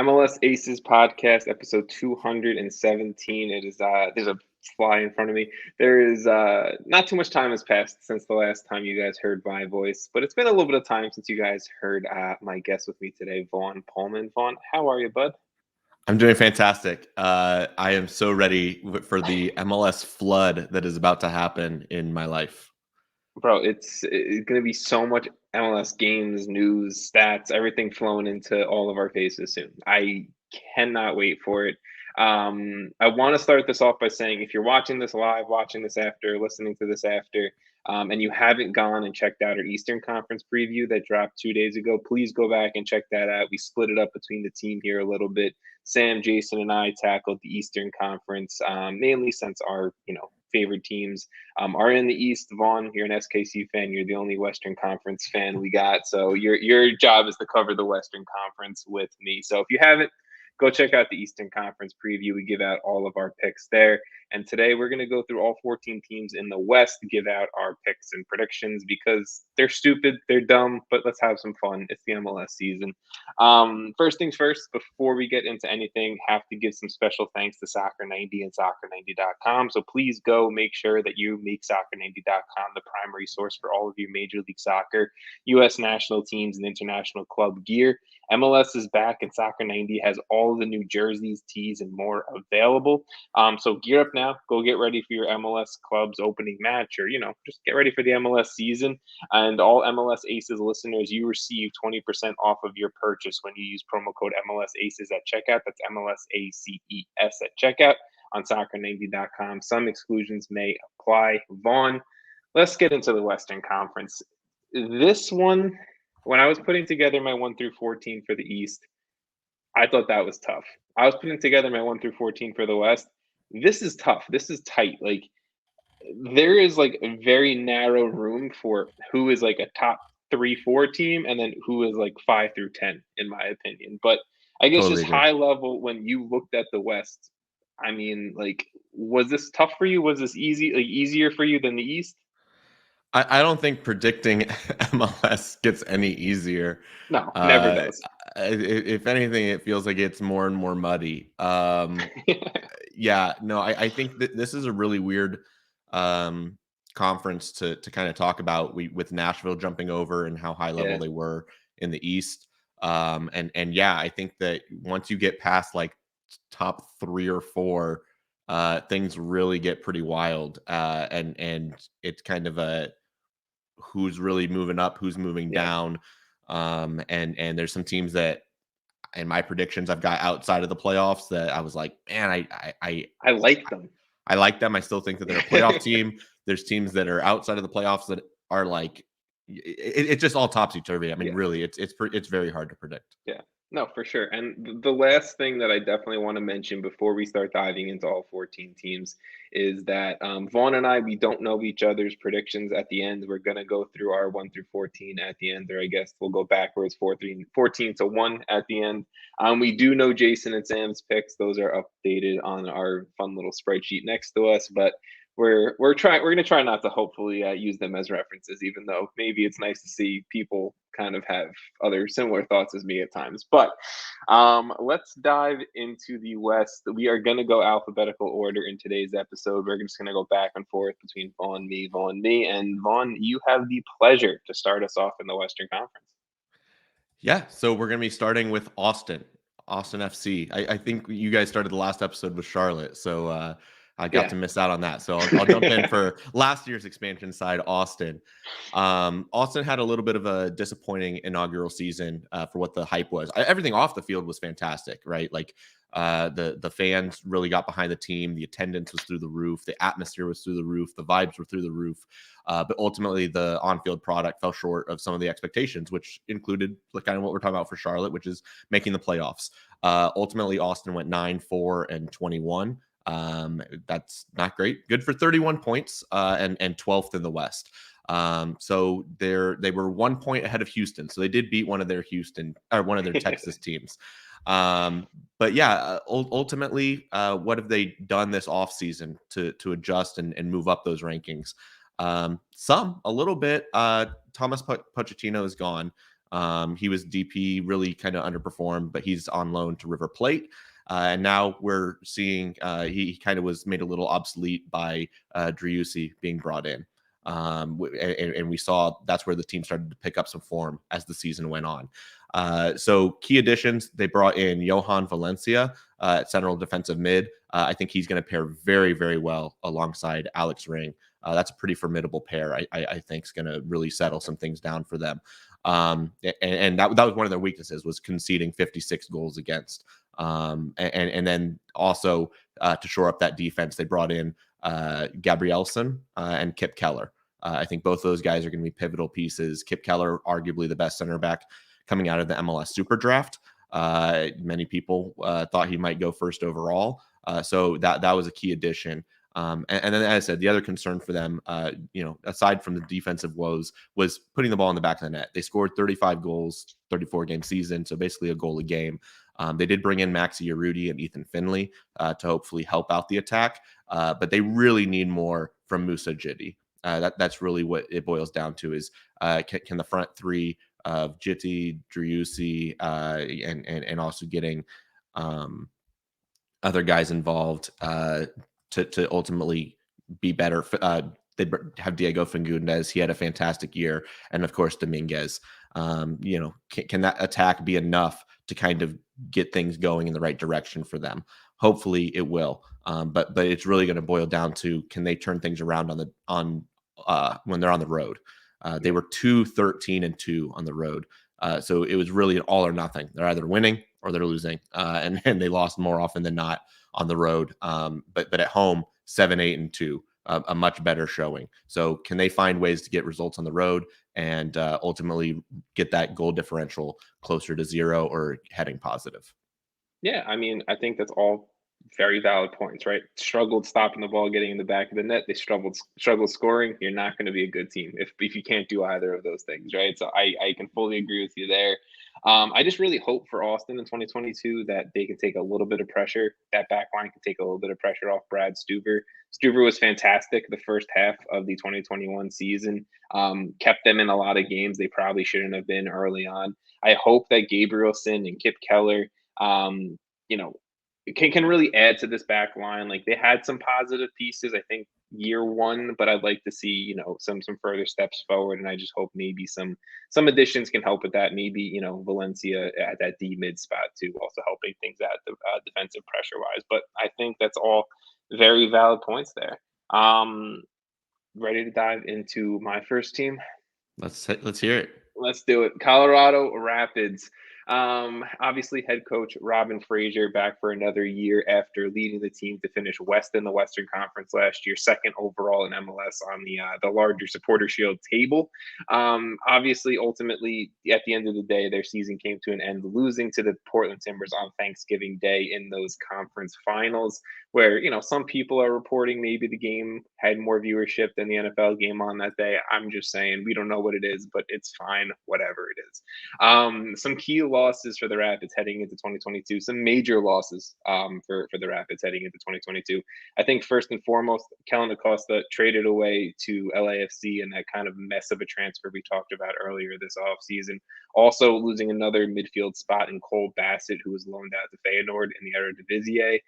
MLS Aces Podcast, episode 217. It is there's a fly in front of me. There is not too much time has passed since the last time you guys heard my voice, but it's been a little bit of time since you guys heard my guest with me today, Vaughn Pullman. Vaughn, how are you, bud? I'm doing fantastic. I am so ready for the MLS flood that is about to happen in my life. Bro, it's going to be so much MLS games, news, stats, everything flowing into all of our faces soon. I cannot wait for it. I want to start this off by saying if you're watching this live, watching this after, listening to this after, and you haven't gone and checked out our Eastern Conference preview that dropped 2 days ago, please go back and check that out. We split it up between the team here a little bit. Sam, Jason, and I tackled the Eastern Conference, mainly since our, favorite teams are in the East. Vaughn, you're an SKC fan. You're the only Western Conference fan we got. So your job is to cover the Western Conference with me. So if you haven't, go check out the Eastern Conference preview. We give out all of our picks there. And today we're going to go through all 14 teams in the West, give out our picks and predictions because they're stupid, they're dumb, but let's have some fun. It's the MLS season. First things first, before we get into anything, have to give some special thanks to Soccer90 and Soccer90.com. So please go make sure that you make Soccer90.com the primary source for all of your Major League Soccer, U.S. national teams, and international club gear. MLS is back, and Soccer90 has all the new jerseys, tees, and more available. So gear up now. Go get ready for your MLS club's opening match, or just get ready for the MLS season. And all MLS Aces listeners, you receive 20% off of your purchase when you use promo code MLS Aces at checkout. That's MLSACES at checkout on Soccer90.com. Some exclusions may apply. Vaughn, let's get into the Western Conference. This one, when I was putting together my 1 through 14 for the East, I thought that was tough. I was putting together my 1 through 14 for the West. This is tough. This is tight. Like, there is like a very narrow room for who is like a top 3-4 team and then who is like 5 through 10, in my opinion. But I guess Totally just agree. high level, when you looked at the West, I mean, like, was this tough for you? Was this easier for you than the East? I don't think predicting MLS gets any easier. No, never does. If anything, it feels like it's more and more muddy. Yeah, no, I think that this is a really weird conference to kind of talk about. With Nashville jumping over and how high level they were in the East. And yeah, I think that once you get past like top 3 or 4, things really get pretty wild. And it's kind of a who's really moving up, who's moving down. And there's some teams that in my predictions I've got outside of the playoffs that I was like, man, I like them. I like them. I still think that they're a playoff team. There's teams that are outside of the playoffs that are like, it's just all topsy-turvy. I mean, really, it's very hard to predict. Yeah. No, for sure. And the last thing that I definitely want to mention before we start diving into all 14 teams is that Vaughn and I, we don't know each other's predictions at the end. We're going to go through our 1 through 14 at the end, or I guess we'll go backwards 14 to 1 at the end. We do know Jason and Sam's picks. Those are updated on our fun little spreadsheet next to us, but we're going to try not to hopefully use them as references, even though maybe it's nice to see people kind of have other similar thoughts as me at times. But let's dive into the West. We are going to go alphabetical order in today's episode. We're just going to go back and forth between Vaughn, me. And Vaughn, you have the pleasure to start us off in the Western Conference. Yeah, so we're going to be starting with Austin FC. I think you guys started the last episode with Charlotte, so I got to miss out on that. So I'll jump in for last year's expansion side, Austin. Austin had a little bit of a disappointing inaugural season for what the hype was. Everything off the field was fantastic, right? Like the fans really got behind the team. The attendance was through the roof. The atmosphere was through the roof. The vibes were through the roof. But ultimately, the on-field product fell short of some of the expectations, which included kind of what we're talking about for Charlotte, which is making the playoffs. Ultimately, Austin went 9-4-21. That's not great. Good for 31 points and 12th in the West. So they were 1 point ahead of Houston. So they did beat one of their Texas teams. But yeah, ultimately, what have they done this offseason to adjust and move up those rankings? A little bit. Thomas Pochettino is gone. He was DP, really kind of underperformed, but he's on loan to River Plate. And now we're seeing he kind of was made a little obsolete by Driussi being brought in. And we saw that's where the team started to pick up some form as the season went on. So key additions, they brought in Johan Valencia at central defensive mid. I think he's going to pair very, very well alongside Alex Ring. That's a pretty formidable pair. I think is going to really settle some things down for them. And that was one of their weaknesses, was conceding 56 goals against. And then also to shore up that defense, they brought in Gabrielson and Kip Keller. I think both those guys are going to be pivotal pieces. Kip Keller, arguably the best center back coming out of the MLS Super Draft. Many people thought he might go first overall. So that was a key addition. And then, as I said, the other concern for them, aside from the defensive woes, was putting the ball in the back of the net. They scored 35 goals, 34-game season, so basically a goal a game. They did bring in Maxi Urruti and Ethan Finley to hopefully help out the attack, but they really need more from Musa Jiti. That's really what it boils down to, is can the front three of Jiti, Driussi, and also getting other guys involved to ultimately be better. They have Diego Fagundez. He had a fantastic year. And of course, Dominguez. Can that attack be enough to kind of get things going in the right direction for them? Hopefully it will. But it's really going to boil down to, can they turn things around when they're on the road? They were 2-13-2 on the road. So it was really an all or nothing. They're either winning or they're losing. And they lost more often than not on the road. But at home, 7-8-2, a much better showing. So can they find ways to get results on the road and ultimately get that goal differential closer to 0 or heading positive? Yeah, I mean, I think that's all very valid points, right? Struggled stopping the ball, getting in the back of the net. They struggled scoring. You're not going to be a good team if you can't do either of those things, right? So I can fully agree with you there. I just really hope for Austin in 2022 that they can take a little bit of pressure. That back line can take a little bit of pressure off Brad Stuver. Stuver was fantastic the first half of the 2021 season. Kept them in a lot of games they probably shouldn't have been early on. I hope that Gabrielson and Kip Keller you know, can really add to this back line. Like, they had some positive pieces, I think, year one, but I'd like to see, some further steps forward. And I just hope maybe some additions can help with that. Maybe, Valencia at that D mid spot too, also helping things out defensive pressure wise. But I think that's all very valid points there. Ready to dive into my first team? Let's hear it. Let's do it. Colorado Rapids. Obviously, head coach Robin Fraser back for another year after leading the team to finish West in the Western Conference last year, second overall in MLS on the larger Supporter Shield table. Obviously, ultimately, at the end of the day, their season came to an end, losing to the Portland Timbers on Thanksgiving Day in those conference finals, where some people are reporting maybe the game had more viewership than the NFL game on that day. I'm just saying, we don't know what it is, but it's fine, whatever it is. Some key losses for the Rapids heading into 2022, some major losses for the Rapids heading into 2022. I think first and foremost, Kellen Acosta traded away to LAFC in that kind of mess of a transfer we talked about earlier this offseason. Also losing another midfield spot in Cole Bassett, who was loaned out to Feyenoord in the Eredivisie.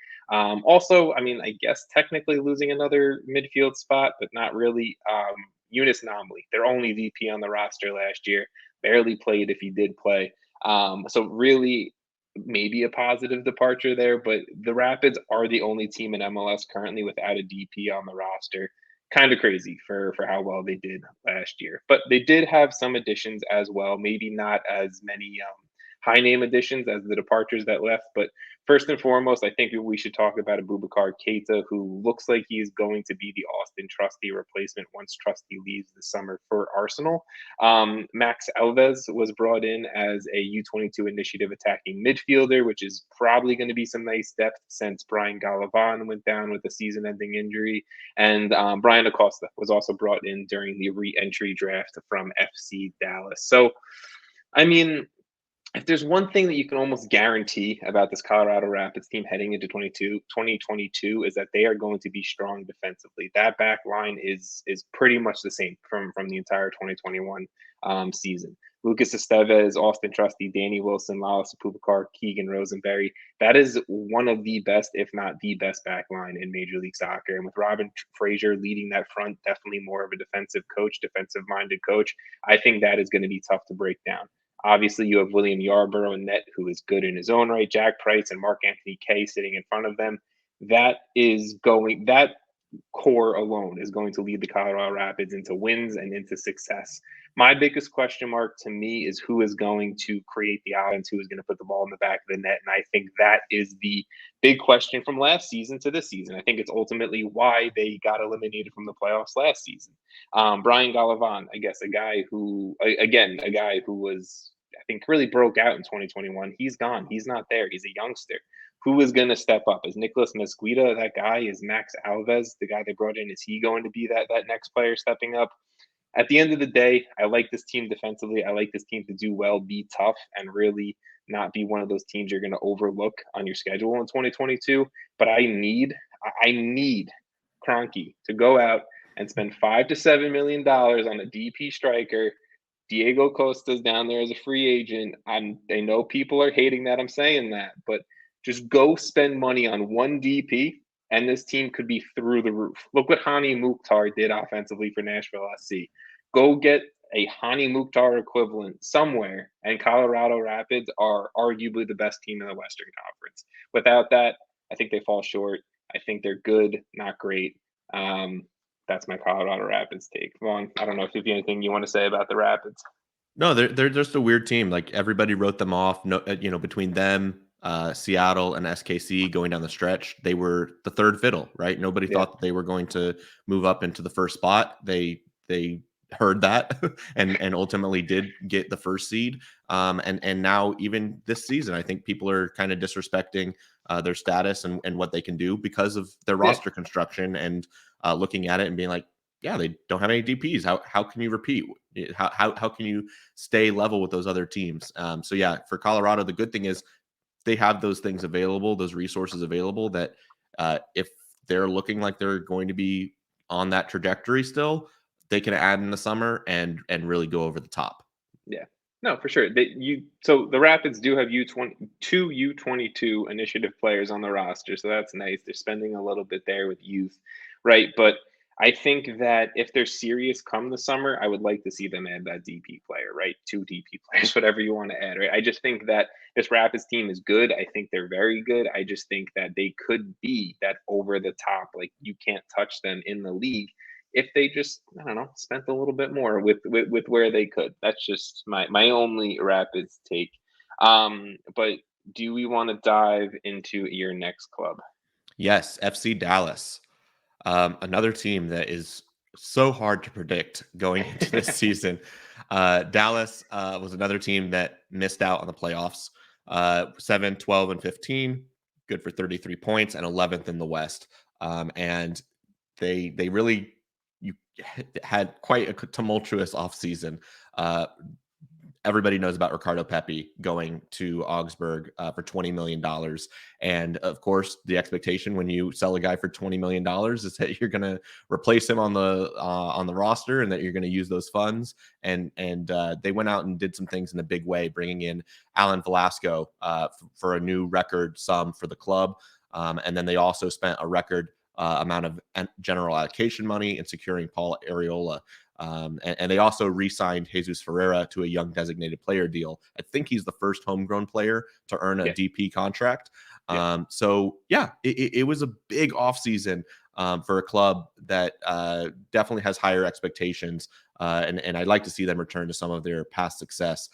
Also, I mean, I guess technically losing another midfield spot, but not really. Eunice Nomley, their only VP on the roster last year, barely played if he did play. So really maybe a positive departure there, but the Rapids are the only team in MLS currently without a DP on the roster. Kind of crazy for how well they did last year. But they did have some additions as well, maybe not as many high name additions as the departures that left. But first and foremost, I think we should talk about Abubakar Keita, who looks like he's going to be the Austin Trusty replacement once Trusty leaves this summer for Arsenal. Max Alves was brought in as a U22 initiative attacking midfielder, which is probably going to be some nice depth since Brian Gallivan went down with a season-ending injury. And Brian Acosta was also brought in during the re-entry draft from FC Dallas. So, I mean, if there's one thing that you can almost guarantee about this Colorado Rapids team heading into 2022 is that they are going to be strong defensively. That back line is pretty much the same from the entire 2021 season. Lucas Estevez, Austin Trusty, Danny Wilson, Lawless Apubakar, Keegan Rosenberry. That is one of the best, if not the best, back line in Major League Soccer. And with Robin Fraser leading that front, definitely more of a defensive-minded coach, I think that is going to be tough to break down. Obviously, you have William Yarborough in net, who is good in his own right, Jack Price and Mark Anthony Kaye sitting in front of them. That core alone is going to lead the Colorado Rapids into wins and into success. My biggest question mark to me is who is going to create the offense, who is going to put the ball in the back of the net. And I think that is the big question from last season to this season. I think it's ultimately why they got eliminated from the playoffs last season. Brian Gallivan, I guess, a guy who was, I think, really broke out in 2021. He's gone. He's not there. He's a youngster. Who is going to step up? Is Nicholas Mesquita that guy? Is Max Alves the guy they brought in? Is he going to be that next player stepping up? At the end of the day, I like this team defensively. I like this team to do well, be tough, and really not be one of those teams you're going to overlook on your schedule in 2022. But I need Kroenke to go out and spend $5 to $7 million on a DP striker. Diego Costa's down there as a free agent. I know people are hating that I'm saying that, but just go spend money on one DP, and this team could be through the roof. Look what Hani Mukhtar did offensively for Nashville SC. Go get a Hani Mukhtar equivalent somewhere, and Colorado Rapids are arguably the best team in the Western Conference. Without that, I think they fall short. I think they're good, not great. That's my Colorado Rapids take. Vaughn, I don't know if you have anything you want to say about the Rapids. No, they're just a weird team. Like everybody wrote them off. No, between them, Seattle and SKC going down the stretch, they were the third fiddle, right? Nobody thought that they were going to move up into the first spot. They heard that and ultimately did get the first seed. And now even this season, I think people are kind of disrespecting their status and what they can do because of their roster construction and looking at it and being like, yeah, they don't have any DPs. How can you repeat? How can you stay level with those other teams? So yeah, for Colorado, the good thing is they have those things available, those resources available that if they're looking like they're going to be on that trajectory still, they can add in the summer and really go over the top. Yeah, no, for sure. So the Rapids do have two U22 initiative players on the roster, so that's nice. They're spending a little bit there with youth, right? But I think that if they're serious come the summer, I would like to see them add that DP player, right? 2 DP players, whatever you want to add, right? I just think that this Rapids team is good. I think they're very good. I just think that they could be that over the top, like you can't touch them in the league if they just, I don't know, spent a little bit more with where they could. That's just my only Rapids take. But do we want to dive into your next club? Yes, FC Dallas. Another team that is so hard to predict going into this season. Dallas was another team that missed out on the playoffs. 7, 12, and 15, good for 33 points and 11th in the West. And they really had quite a tumultuous offseason. Everybody knows about Ricardo Pepi going to Augsburg for $20 million. And of course, the expectation when you sell a guy for $20 million is that you're going to replace him on the roster and that you're going to use those funds. And they went out and did some things in a big way, bringing in Alan Velasco for a new record sum for the club. And then they also spent a record amount of general allocation money in securing Paul Arriola. And they also re-signed Jesus Ferreira to a young designated player deal. I think he's the first homegrown player to earn a DP contract. So yeah, it was a big offseason for a club that definitely has higher expectations. And I'd like to see them return to some of their past success.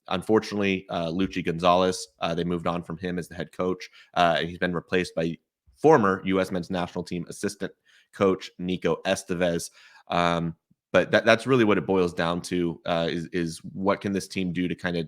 Unfortunately, Luchi Gonzalez, they moved on from him as the head coach. He's been replaced by former U.S. men's national team assistant coach Nico Estevez. But that's really what it boils down to is what can this team do to kind of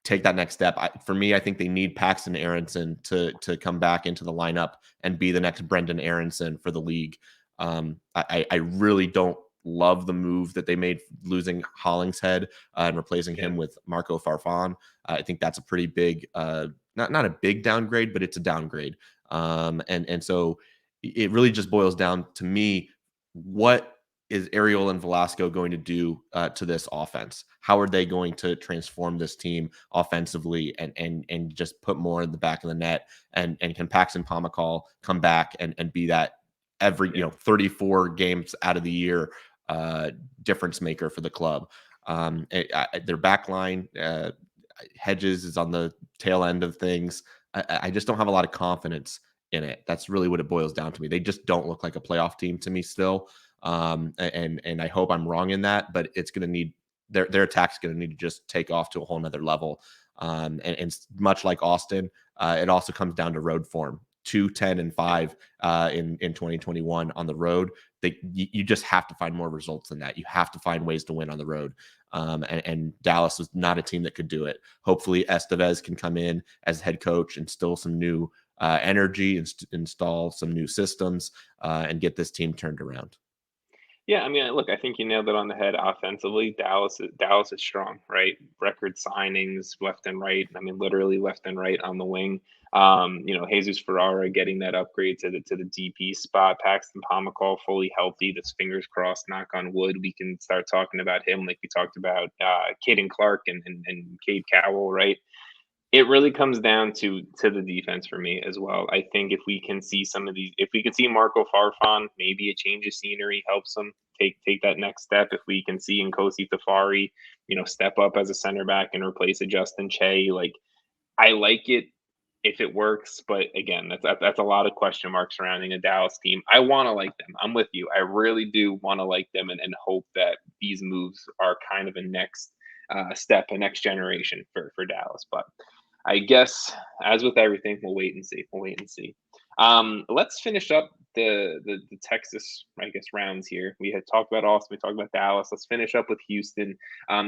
take that next step. For me, I think they need Paxton Aronson to come back into the lineup and be the next Brendan Aronson for the league. I really don't love the move that they made losing Hollingshead and replacing him with Marco Farfan. I think that's a pretty big, not a big downgrade, but it's a downgrade. And so it really just boils down to me, what is Ariel and Velasco going to do to this offense? How are they going to transform this team offensively and just put more in the back of the net? And can Paxton Pomykal come back and be that every 34 games out of the year difference maker for the club? Their back line, Hedges is on the tail end of things. I just don't have a lot of confidence in it. That's really what it boils down to me. They just don't look like a playoff team to me still. And I hope I'm wrong in that, but it's going to need their attack's going to need to just take off to a whole nother level. And much like Austin, it also comes down to road form. 2-10-5 in 2021 on the road. You just have to find more results than that. You have to find ways to win on the road. And Dallas was not a team that could do it. Hopefully Estevez can come in as head coach, instill some new energy, and install some new systems, and get this team turned around. Yeah, I mean, look, I think you nailed it on the head offensively. Dallas is strong, right? Record signings left and right. I mean, literally left and right on the wing. Jesus Ferrara getting that upgrade to the DP spot. Paxton Pomykal fully healthy. This fingers crossed, knock on wood. We can start talking about him like we talked about Caden Clark and Cade Cowell, right? It really comes down to the defense for me as well. I think if we can see some of these, if we can see Marco Farfan, maybe a change of scenery helps him take that next step. If we can see Nkosi Tafari, step up as a center back and replace a Justin Che, like I like it if it works, but again, that's a lot of question marks surrounding a Dallas team. I want to like them. I'm with you. I really do want to like them and hope that these moves are kind of a next step, a next generation for Dallas. But I guess, as with everything, we'll wait and see. We'll wait and see. Let's finish up the Texas, I guess, rounds here. We had talked about Austin, we talked about Dallas. Let's finish up with Houston.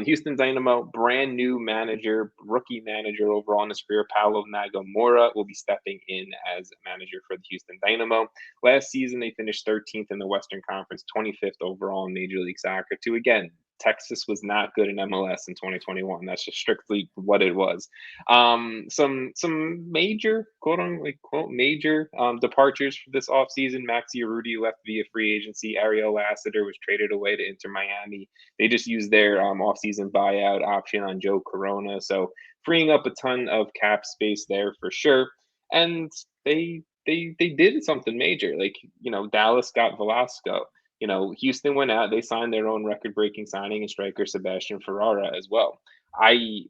Houston Dynamo, brand new manager, rookie manager overall in his career, Paulo Nagamura, will be stepping in as manager for the Houston Dynamo. Last season, they finished 13th in the Western Conference, 25th overall in Major League Soccer. To again, Texas was not good in MLS in 2021. That's just strictly what it was. Some major, quote major departures for this offseason. Maxi Urruti left via free agency. Ariel Lassiter was traded away to Inter Miami. They just used their offseason buyout option on Joe Corona. So freeing up a ton of cap space there for sure. And they did something major. Like, Dallas got Velasco. Houston went out, they signed their own record-breaking signing and striker Sebastian Ferrara as well. I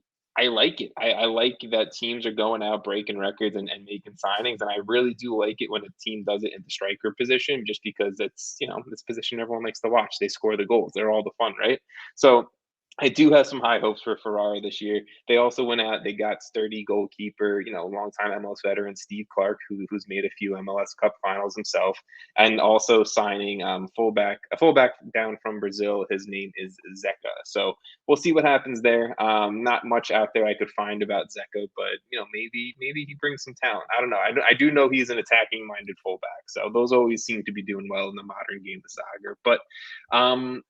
like it. I like that teams are going out breaking records and making signings, and I really do like it when a team does it in the striker position, just because it's this position everyone likes to watch. They score the goals. They're all the fun, right? So I do have some high hopes for Ferrara this year. They also went out, they got sturdy goalkeeper, longtime MLS veteran Steve Clark, who's made a few MLS Cup finals himself, and also signing a fullback down from Brazil. His name is Zeca. So we'll see what happens there. Not much out there I could find about Zeca, but maybe he brings some talent. I don't know. I do know he's an attacking-minded fullback, so those always seem to be doing well in the modern game of soccer. But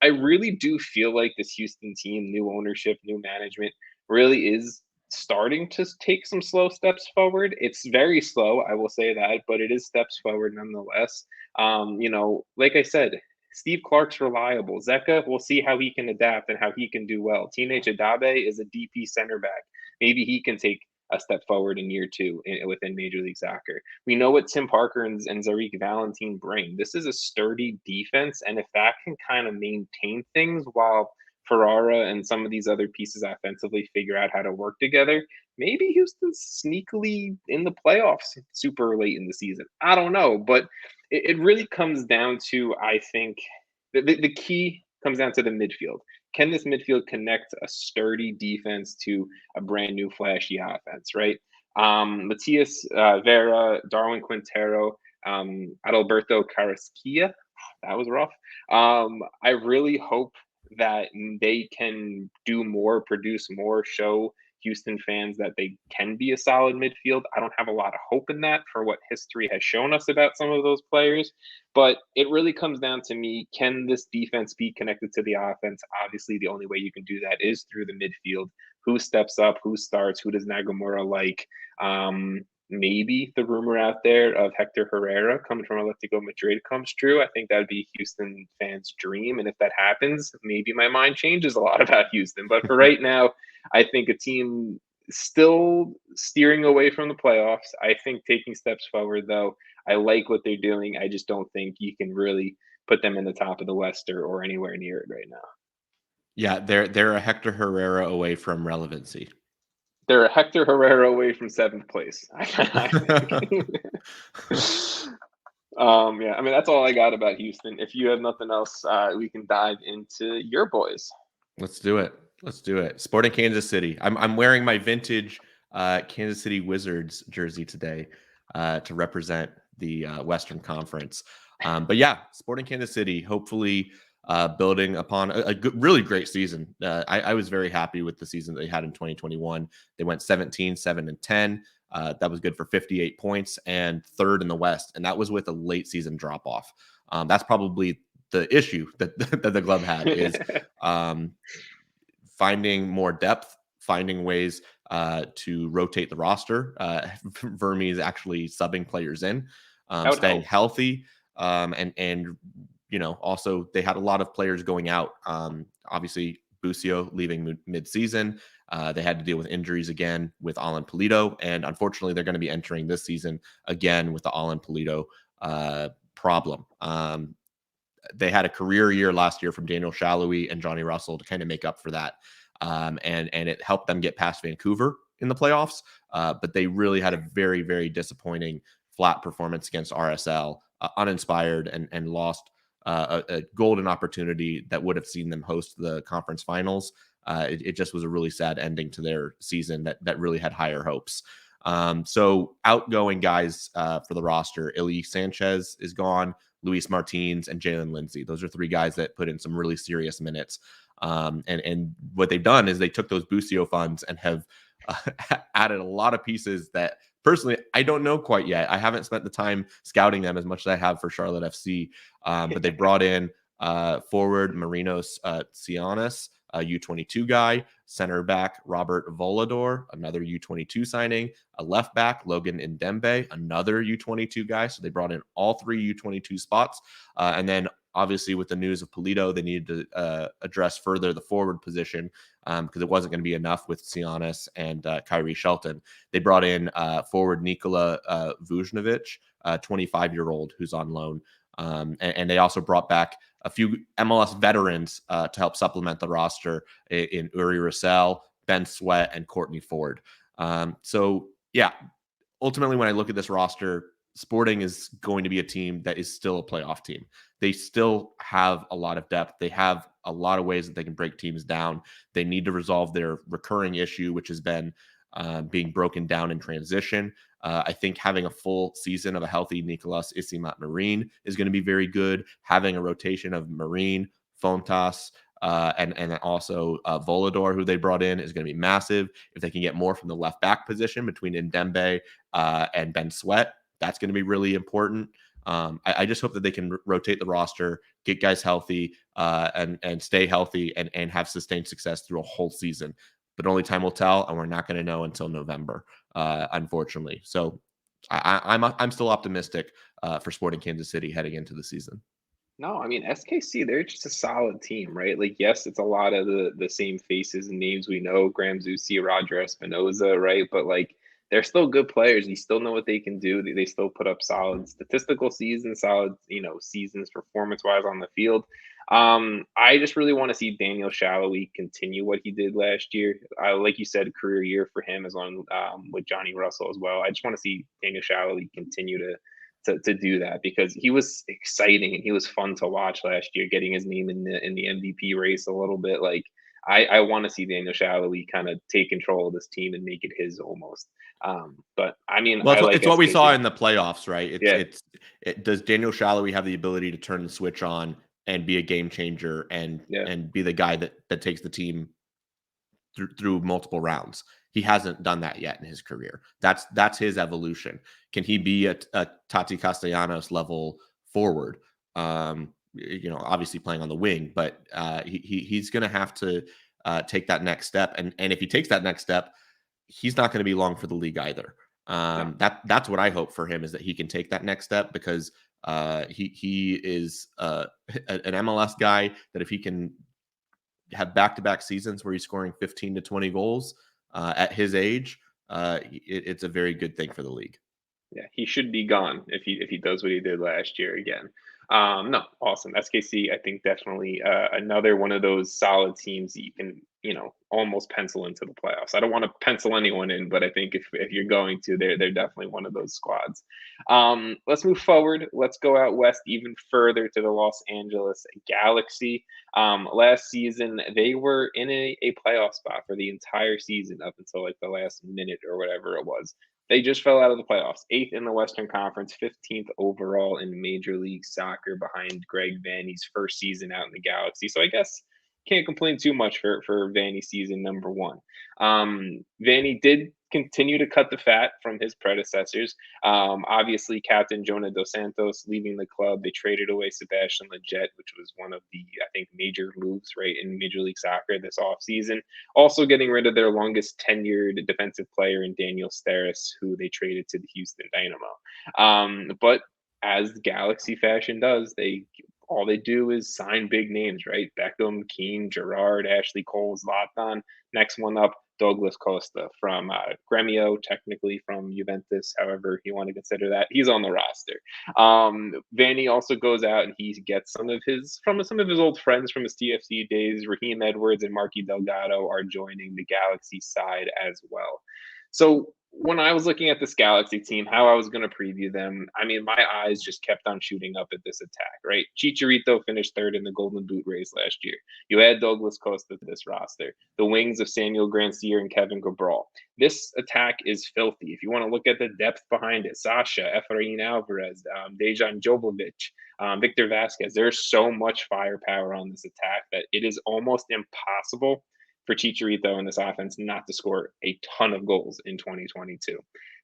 I really do feel like this Houston team, new ownership, new management, really is starting to take some slow steps forward. It's very slow, I will say that, but it is steps forward nonetheless. Like I said, Steve Clark's reliable. Zeca, we'll see how he can adapt and how he can do well. Teenage Adabe is a DP center back. Maybe he can take a step forward in year two within Major League Soccer. We know what Tim Parker and Zarik Valentin bring. This is a sturdy defense, and if that can kind of maintain things while Ferrara and some of these other pieces offensively figure out how to work together, maybe Houston's sneakily in the playoffs super late in the season. I don't know, but it really comes down to, I think, the key comes down to the midfield. Can this midfield connect a sturdy defense to a brand new flashy offense, right? Matias Vera, Darwin Quintero, Adalberto Carrasquilla, that was rough. I really hope that they can do more, produce more, show Houston fans that they can be a solid midfield. I don't have a lot of hope in that for what history has shown us about some of those players, but it really comes down to me. Can this defense be connected to the offense? Obviously, the only way you can do that is through the midfield. Who steps up? Who starts? Who does Nagamura like? maybe the rumor out there of Hector Herrera coming from Atletico Madrid comes true. I think that'd be Houston fans' dream. And if that happens, maybe my mind changes a lot about Houston. But for right now, I think a team still steering away from the playoffs. I think taking steps forward, though. I like what they're doing. I just don't think you can really put them in the top of the West or anywhere near it right now. Yeah, they're a Hector Herrera away from relevancy. They're a Hector Herrera away from 7th place, I think. Yeah, I mean, that's all I got about Houston. If you have nothing else, we can dive into your boys. Let's do it. Let's do it. Sporting Kansas City. I'm wearing my vintage Kansas City Wizards jersey today to represent the Western Conference. But yeah, Sporting Kansas City, hopefully building upon a really great season. I was very happy with the season that they had in 2021. They went 17, 7, and 10. That was good for 58 points and third in the West. And that was with a late season drop off. That's probably the issue that the club had is finding more depth, finding ways to rotate the roster. Vermi is actually subbing players in, staying healthy, and also they had a lot of players going out. Obviously, Busio leaving mid-season. They had to deal with injuries again with Alan Polito, and unfortunately, they're going to be entering this season again with the Alan Polito problem. They had a career year last year from Daniel Shalhoub and Johnny Russell to kind of make up for that. And it helped them get past Vancouver in the playoffs. But they really had a very, very disappointing flat performance against RSL, uninspired and lost a golden opportunity that would have seen them host the conference finals. It just was a really sad ending to their season that really had higher hopes. So outgoing guys for the roster, Ilya Sanchez is gone. Luis Martins and Jalen Lindsay. Those are three guys that put in some really serious minutes. And what they've done is they took those Busio funds and have added a lot of pieces that personally I don't know quite yet. I haven't spent the time scouting them as much as I have for Charlotte FC. But they brought in forward Marinos Sionis, a U22 guy, center back Robert Volador, another U22 signing, a left back Logan Ndembe, another U22 guy. So they brought in all three U22 spots. And then obviously with the news of Polito, they needed to address further the forward position because it wasn't going to be enough with Sionis and Kyrie Shelton. They brought in forward Nikola Vujnovic, 25-year-old who's on loan. And they also brought back a few MLS veterans to help supplement the roster in Uri Russell, Ben Sweat, and Courtney Ford. So, yeah, ultimately, when I look at this roster, Sporting is going to be a team that is still a playoff team. They still have a lot of depth. They have a lot of ways that they can break teams down. They need to resolve their recurring issue, which has been being broken down in transition. I think having a full season of a healthy Nicolas Isimat-Marin is going to be very good. Having a rotation of Marin, Fontas, and also Volador, who they brought in, is going to be massive. If they can get more from the left back position between Ndembe and Ben Sweat, that's going to be really important. I just hope that they can rotate the roster, get guys healthy, and stay healthy and have sustained success through a whole season. But only time will tell, and we're not going to know until November, unfortunately. So I'm still optimistic for Sporting Kansas City heading into the season. No, I mean SKC, they're just a solid team, right? Like, yes, it's a lot of the same faces and names we know, Graham Zusi, Roger Espinoza, right? But like they're still good players. You still know what they can do. They still put up solid statistical seasons, solid, seasons performance-wise on the field. I just really want to see Daniel Shalhoub continue what he did last year. Like you said, career year for him as on with Johnny Russell as well. I just want to see Daniel Shalhoub continue to do that because he was exciting and he was fun to watch last year, getting his name in the MVP race a little bit. Like I want to see Daniel Shalhoub kind of take control of this team and make it his almost. But I mean, well, it's it's what we saw in the playoffs, right? Does Daniel Shalhoub have the ability to turn the switch on and be a game changer and be the guy that takes the team through multiple rounds? He hasn't done that yet in his career. That's his evolution. Can he be a Tati Castellanos level forward? Obviously playing on the wing, but he's going to have to take that next step. And if he takes that next step, he's not going to be long for the league either. No. That's what I hope for him, is that he can take that next step, because he is an MLS guy that if he can have back-to-back seasons where he's scoring 15 to 20 goals at his age, it's a very good thing for the league. Yeah, he should be gone if he does what he did last year again. No, awesome. SKC, I think definitely another one of those solid teams that you can, almost pencil into the playoffs. I don't want to pencil anyone in, but I think if you're going to, they're definitely one of those squads. Let's move forward. Let's go out west even further to the Los Angeles Galaxy. Last season, they were in a playoff spot for the entire season up until like the last minute or whatever it was. They just fell out of the playoffs, 8th in the Western Conference, 15th overall in Major League Soccer, behind Greg Vanney's first season out in the Galaxy. So I guess can't complain too much for Vanney season number one. Vanney did continue to cut the fat from his predecessors. Obviously, Captain Jonah Dos Santos leaving the club. They traded away Sebastian Lletget, which was one of the, I think, major moves right in Major League Soccer this offseason. Also getting rid of their longest tenured defensive player in Daniel Steres, who they traded to the Houston Dynamo. But as Galaxy fashion does, all they do is sign big names, right? Beckham, Keane, Gerrard, Ashley Cole, Zlatan. Next one up, Douglas Costa from Gremio, technically from Juventus, however you want to consider that. He's on the roster. Vanney also goes out and he gets some of his old friends from his TFC days. Raheem Edwards and Marky Delgado are joining the Galaxy side as well. So when I was looking at this Galaxy team, how I was going to preview them, I mean, my eyes just kept on shooting up at this attack, right? Chicharito finished third in the Golden Boot race last year. You add Douglas Costa to this roster, the wings of Samuel Grandsir and Kevin Cabral. This attack is filthy. If you want to look at the depth behind it, Sasha, Efrain Alvarez, Dejan Jovovic, Victor Vasquez, there's so much firepower on this attack that it is almost impossible for Chicharito in this offense not to score a ton of goals in 2022.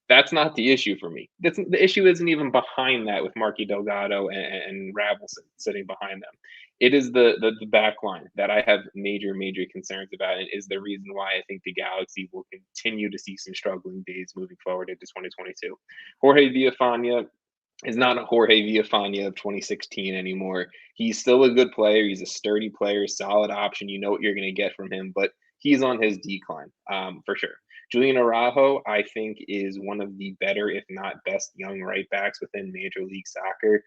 That's not the issue for me. The issue isn't even behind that with Marky Delgado and Ravelson sitting behind them. It is the back line that I have major concerns about, and is the reason why I think the Galaxy will continue to see some struggling days moving forward into 2022. Jorge Villafana is not a Jorge Villafana of 2016 anymore. He's still a good player. He's a sturdy player, solid option. You know what you're going to get from him, but he's on his decline for sure. Julian Arago, I think, is one of the better, if not best, young right backs within Major League Soccer.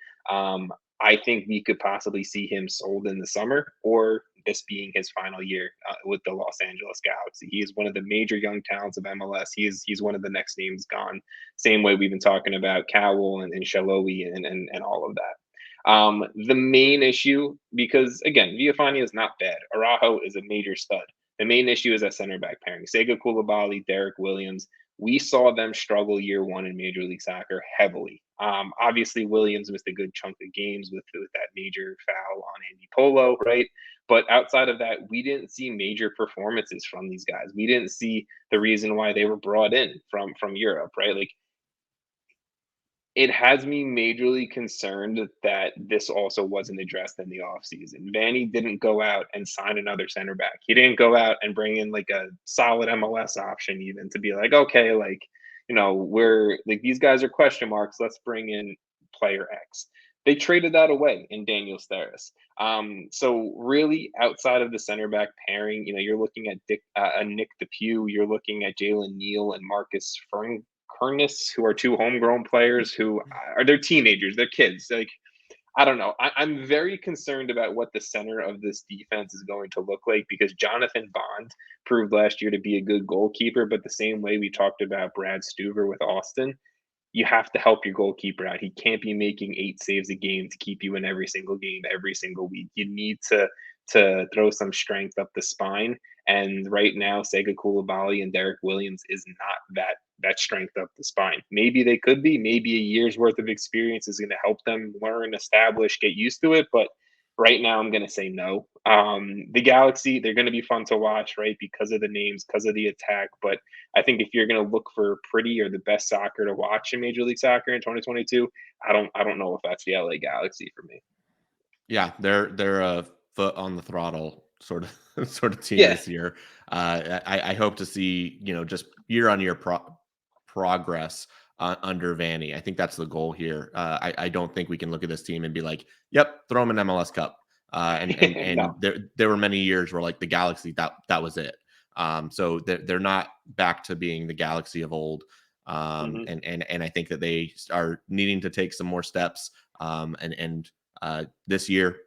I think we could possibly see him sold in the summer, or this being his final year with the Los Angeles Galaxy. He is one of the major young talents of MLS. He's one of the next names gone. Same way we've been talking about Cowell and Shalowi and all of that. The main issue, because again, Villafana is not bad. Araujo is a major stud. The main issue is that center back pairing. Sega Koulibaly, Derek Williams. We saw them struggle year one in Major League Soccer heavily. Obviously, Williams missed a good chunk of games with that major foul on Andy Polo, right? But outside of that, we didn't see major performances from these guys. We didn't see the reason why they were brought in from Europe, right? Like, it has me majorly concerned that this also wasn't addressed in the offseason. Vanney didn't go out and sign another center back. He didn't go out and bring in like a solid MLS option even to be like, okay, like, we're like, these guys are question marks. Let's bring in player X. They traded that away in Daniel Steres. So really, outside of the center back pairing, you're looking at Nick DePew, you're looking at Jalen Neal and Marcus Kernis, who are two homegrown players who they're teenagers, they're kids. Like, I don't know. I'm very concerned about what the center of this defense is going to look like, because Jonathan Bond proved last year to be a good goalkeeper, but the same way we talked about Brad Stuver with Austin, you have to help your goalkeeper out. He can't be making 8 saves a game to keep you in every single game, every single week. You need to throw some strength up the spine. And right now, Sega Koulibaly and Derek Williams is not that strength up the spine. Maybe they could be. Maybe a year's worth of experience is going to help them learn, establish, get used to it. But right now, I'm going to say no. The Galaxy, they're going to be fun to watch, right? Because of the names, because of the attack. But I think if you're going to look for pretty or the best soccer to watch in Major League Soccer in 2022, I don't know if that's the LA Galaxy for me. Yeah, they're a foot on the throttle sort of team Yeah. this year. I hope to see, just year on year progress under Vanny. I think that's the goal here. I don't think we can look at this team and be like, yep, throw them an MLS Cup. And No. there were many years where like the Galaxy, that was it. So they're not back to being the Galaxy of old. And I think that they are needing to take some more steps. This year,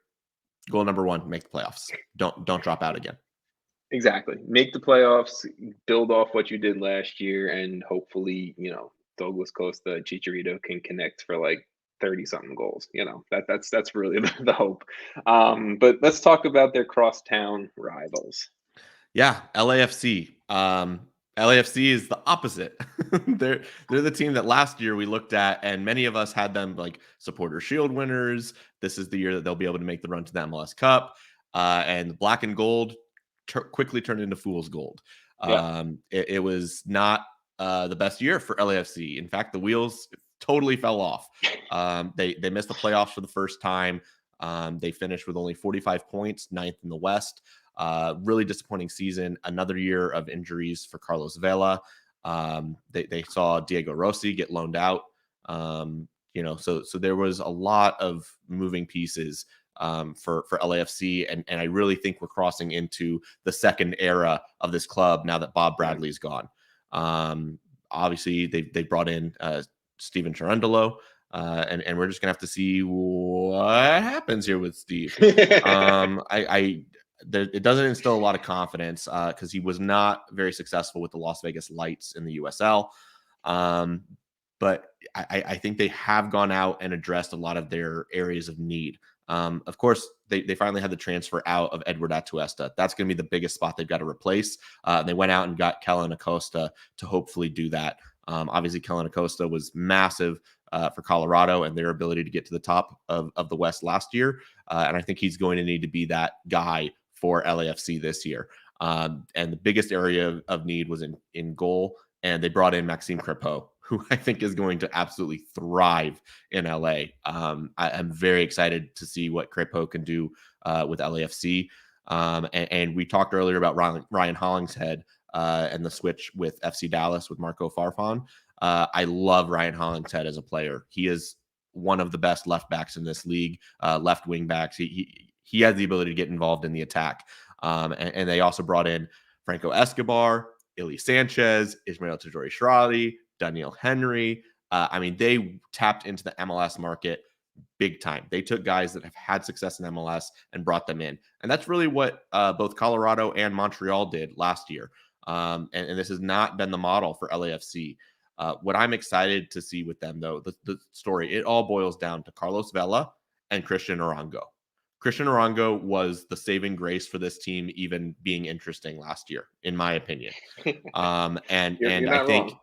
goal number one, make the playoffs. Don't drop out again. Exactly. Make the playoffs, build off what you did last year, and hopefully, Douglas Costa, Chicharito can connect for like 30 something goals. That's really the hope. But let's talk about their crosstown rivals. Yeah, LAFC. LAFC is the opposite. they're the team that last year we looked at, and many of us had them like Supporter Shield winners. This is the year that they'll be able to make the run to the MLS Cup. And black and gold quickly turned into fool's gold. It was not the best year for LAFC. In fact, the wheels totally fell off. They missed the playoffs for the first time. They finished with only 45 points, ninth in the West. Really disappointing season. Another year of injuries for Carlos Vela. They saw Diego Rossi get loaned out. So there was a lot of moving pieces for LAFC, and I really think we're crossing into the second era of this club now that Bob Bradley's gone. Obviously, they brought in Steven Cherundolo, and we're just gonna have to see what happens here with Steve. It doesn't instill a lot of confidence because he was not very successful with the Las Vegas Lights in the USL. But I think they have gone out and addressed a lot of their areas of need. Of course, they finally had the transfer out of Edward Atuesta. That's going to be the biggest spot they've got to replace. They went out and got Kellen Acosta to hopefully do that. Obviously, Kellen Acosta was massive for Colorado and their ability to get to the top of the West last year. And I think he's going to need to be that guy for LAFC this year. And the biggest area of need was in goal. And they brought in Maxime Crepeau, who I think is going to absolutely thrive in LA. I'm very excited to see what Crepeau can do with LAFC. And we talked earlier about Ryan Hollingshead and the switch with FC Dallas with Marco Farfan. I love Ryan Hollingshead as a player. He is one of the best left backs in this league, left wing backs. He has the ability to get involved in the attack. And they also brought in Franco Escobar, Ili Sanchez, Ismael Tajori-Shradi, Daniel Henry. They tapped into the MLS market big time. They took guys that have had success in MLS and brought them in. And that's really what both Colorado and Montreal did last year. And this has not been the model for LAFC. What I'm excited to see with them, though, the story, it all boils down to Carlos Vela and Cristian Arango. Cristian Arango was the saving grace for this team even being interesting last year, in my opinion. You're not I think wrong.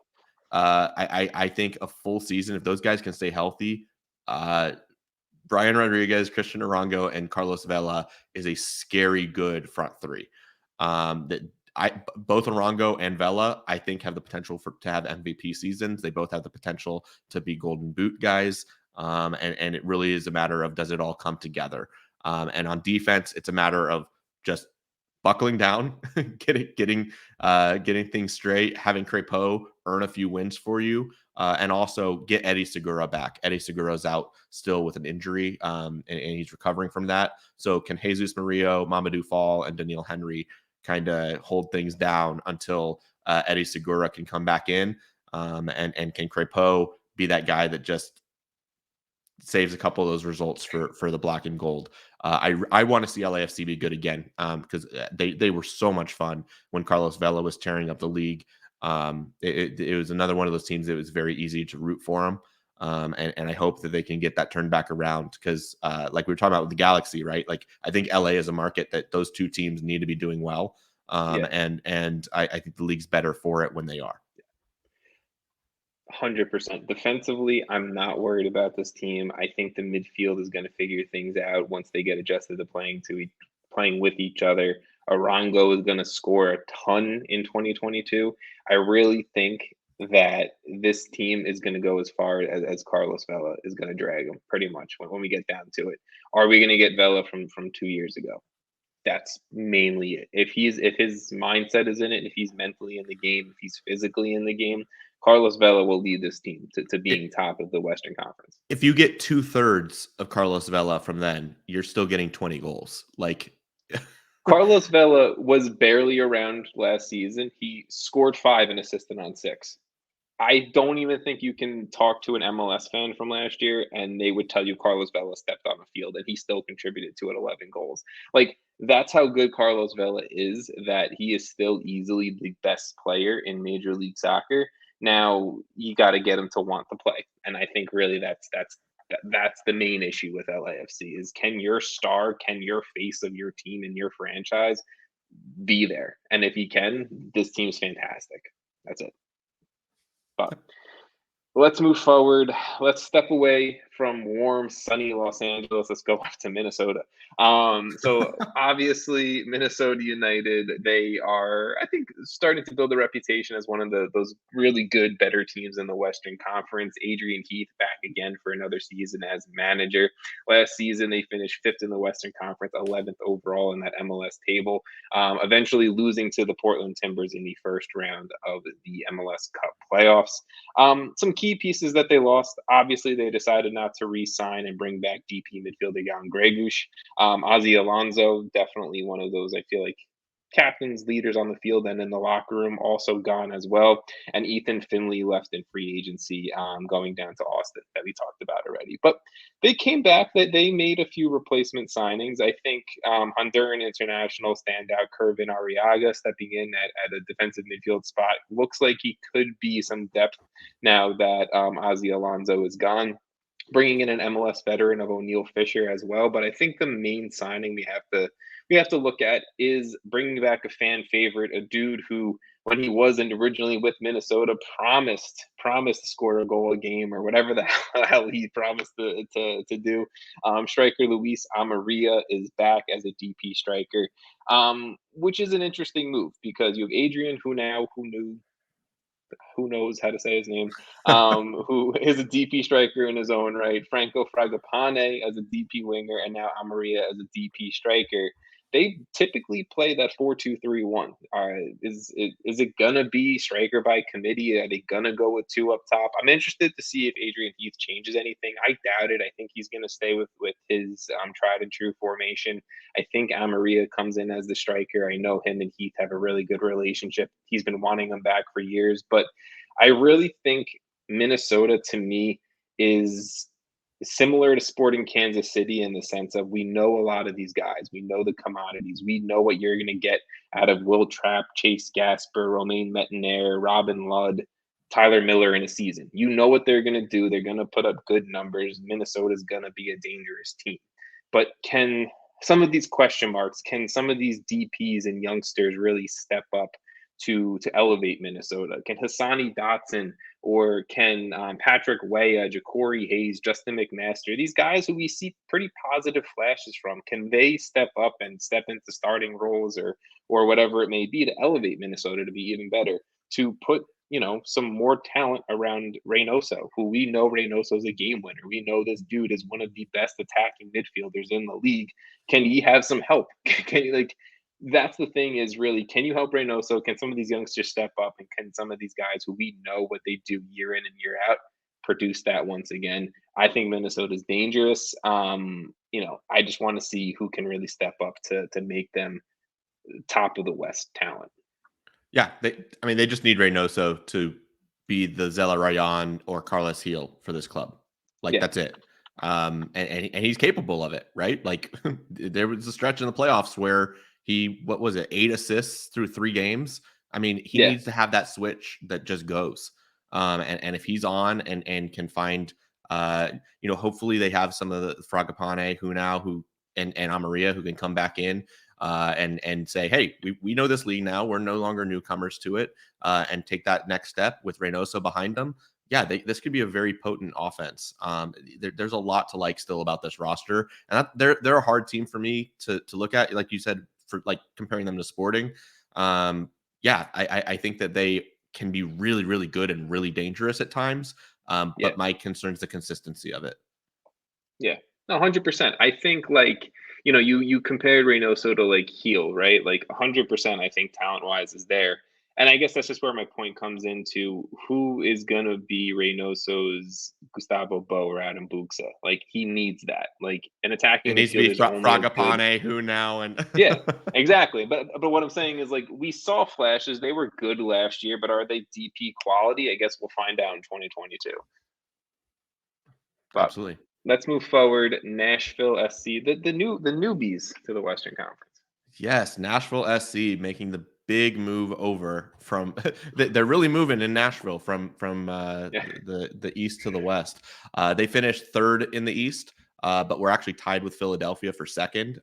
I think a full season, if those guys can stay healthy, Brian Rodriguez, Cristian Arango, and Carlos Vela is a scary good front three. Both Arango and Vela, I think, have the potential to have MVP seasons. They both have the potential to be Golden Boot guys. And it really is a matter of, does it all come together? And on defense, it's a matter of just buckling down, getting things straight, having Crepeau earn a few wins for you, and also get Eddie Segura back. Eddie Segura's out still with an injury, and he's recovering from that. So can Jesus Murillo, Mamadou Fall, and Daniel Henry kind of hold things down until Eddie Segura can come back in, and can Crepeau be that guy that just saves a couple of those results for the black and gold. I want to see LAFC be good again, because they were so much fun when Carlos Vela was tearing up the league. It was another one of those teams that was very easy to root for them. And I hope that they can get that turned back around, because like we were talking about with the Galaxy, right? Like, I think LA is a market that those two teams need to be doing well. And I think the league's better for it when they are. 100%. Defensively, I'm not worried about this team. I think the midfield is going to figure things out once they get adjusted to playing with each other. Arango is going to score a ton in 2022. I really think that this team is going to go as far as Carlos Vela is going to drag them, pretty much, when we get down to it. Are we going to get Vela from 2 years ago? That's mainly it. If his mindset is in it, if he's mentally in the game, if he's physically in the game, Carlos Vela will lead this team to being top of the Western Conference. If you get 2/3 of Carlos Vela from then, you're still getting 20 goals. Like Carlos Vela was barely around last season. He scored 5 and assisted on 6. I don't even think you can talk to an MLS fan from last year and they would tell you Carlos Vela stepped on the field and he still contributed to it 11 goals. Like, that's how good Carlos Vela is, that he is still easily the best player in Major League Soccer. Now, you got to get him to want to play. And I think really that's the main issue with LAFC is, can your star, can your face of your team and your franchise be there? And if he can, this team's fantastic. That's it. But let's move forward. Let's step away from warm, sunny Los Angeles. Let's go up to Minnesota. So obviously, Minnesota United, they are, I think, starting to build a reputation as one of those really good, better teams in the Western Conference. Adrian Heath back again for another season as manager. Last season, they finished 5th in the Western Conference, 11th overall in that MLS table, eventually losing to the Portland Timbers in the first round of the MLS Cup playoffs. Some key pieces that they lost. Obviously, they decided not to re-sign and bring back DP midfielder Jan Gregush. Ozzy Alonso, definitely one of those, I feel like, captains, leaders on the field and in the locker room, also gone as well. And Ethan Finley left in free agency, going down to Austin, that we talked about already. But they came back, that they made a few replacement signings. I think Honduran international standout Kervin Arriaga stepping in at a defensive midfield spot. Looks like he could be some depth now that Ozzy Alonso is gone. Bringing in an MLS veteran of O'Neal Fisher as well. But I think the main signing we have to look at is bringing back a fan favorite, a dude who, when he wasn't originally with Minnesota, promised to score a goal a game or whatever the hell he promised to do. Striker Luis Amarilla is back as a DP striker, which is an interesting move because you have Adrian who knows how to say his name, who is a DP striker in his own right, Franco Fragapane as a DP winger, and now Amarilla as a DP striker. They typically play that 4-2-3-1. Is it gonna be striker by committee? Are they gonna go with 2 up top? I'm interested to see if Adrian Heath changes anything. I doubt it. I think he's gonna stay with his tried and true formation. I think Amarilla comes in as the striker. I know him and Heath have a really good relationship. He's been wanting him back for years, but I really think Minnesota, to me, is similar to Sporting Kansas City in the sense of, we know a lot of these guys. We know the commodities. We know what you're going to get out of Will Trapp, Chase Gasper, Romain Metanire, Robin Ludd, Tyler Miller in a season. You know what they're going to do. They're going to put up good numbers. Minnesota's going to be a dangerous team. But can some of these question marks, can some of these DPs and youngsters really step up to elevate Minnesota? Can Hassani Dotson, or can Patrick Weah, Ja'Cory Hayes, Justin McMaster, these guys who we see pretty positive flashes from, can they step up and step into starting roles or whatever it may be to elevate Minnesota to be even better, to put some more talent around Reynoso, who we know Reynoso is a game winner. We know this dude is one of the best attacking midfielders in the league. Can he have some help? That's the thing, is really, can you help Reynoso? Can some of these youngsters step up? And can some of these guys who we know what they do year in and year out produce that once again? I think Minnesota's dangerous. I just want to see who can really step up to make them top of the West talent. Yeah, they just need Reynoso to be the Zela Rayan or Carlos Gil for this club. That's it. And he's capable of it, right? Like, there was a stretch in the playoffs where he, 8 assists through 3 games. I mean, he needs to have that switch that just goes. And if he's on and can find, hopefully they have some of the Fragapane and Amarilla who can come back in and say, hey, we know this league now. We're no longer newcomers to it, and take that next step with Reynoso behind them. Yeah, this could be a very potent offense. There's a lot to like still about this roster, and they're a hard team for me to look at. Like you said, for like comparing them to Sporting. I think that they can be really, really good and really dangerous at times. But my concern is the consistency of it. Yeah, no, 100%. I think, like, you compared Reynoso to like Heel, right? Like 100%. I think talent wise is there. And I guess that's just where my point comes into who is going to be Reynoso's Gustavo Bo or Adam Buxa. Like, he needs that. Like, an It attacking needs to be midfielder is only as good. Fragapane, who now and Yeah, exactly. But what I'm saying is, like, we saw flashes. They were good last year, but are they DP quality? I guess we'll find out in 2022. But Absolutely. let's move forward. Nashville SC, the newbies to the Western Conference. Yes, Nashville SC making the big move over from they're really moving in Nashville from Yeah. the east to the west. They finished third in the East, but we're actually tied with Philadelphia for second.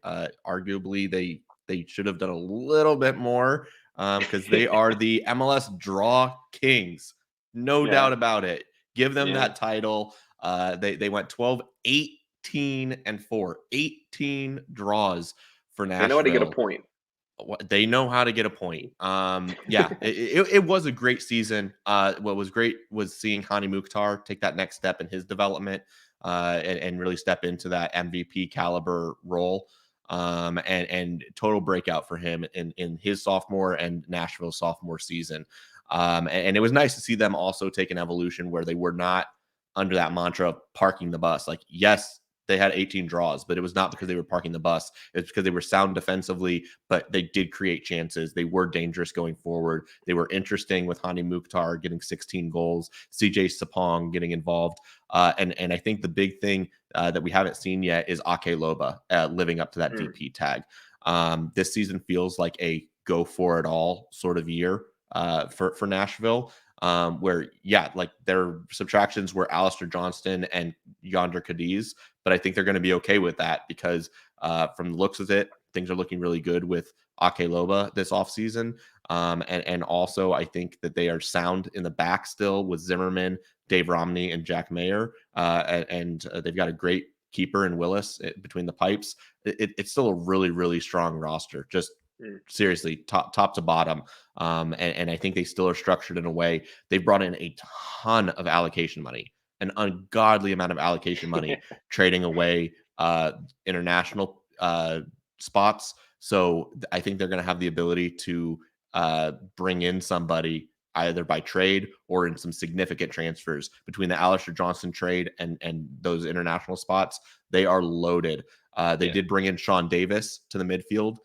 Arguably, they should have done a little bit more because they are the MLS draw kings, no Yeah. doubt about it. Give them Yeah. that title. They went 12-18-4, 18 draws for Nashville. They know how to get a point. They know how to get a point. Yeah, it was a great season. What was great was seeing Hani Mukhtar take that next step in his development and really step into that MVP caliber role. And total breakout for him in his sophomore and Nashville sophomore season. And it was nice to see them also take an evolution where they were not under that mantra of parking the bus. Like, yes, they had 18 draws, but it was not because they were parking the bus. It's because they were sound defensively, but they did create chances. They were dangerous going forward. They were interesting with Hani Mukhtar getting 16 goals, CJ Sapong getting involved. And I think the big thing that we haven't seen yet is Ake Loba living up to that DP tag. This season feels like a go for it all sort of year for Nashville. Where, yeah, like their subtractions were Alistair Johnston and Yonder Cadiz, but I think they're going to be okay with that because from the looks of it, things are looking really good with Ake Loba this offseason. And also, I think that they are sound in the back still with Zimmerman, Dave Romney, and Jack Mayer. And they've got a great keeper in Willis between the pipes. It's still a really, really strong roster. Just seriously, top to bottom. And I think they still are structured in a way. They've brought in a ton of allocation money, an ungodly amount of allocation money, trading away international spots. So I think they're going to have the ability to bring in somebody either by trade or in some significant transfers between the Alistair Johnston trade and those international spots. They are loaded. They did bring in Sean Davis to the midfield.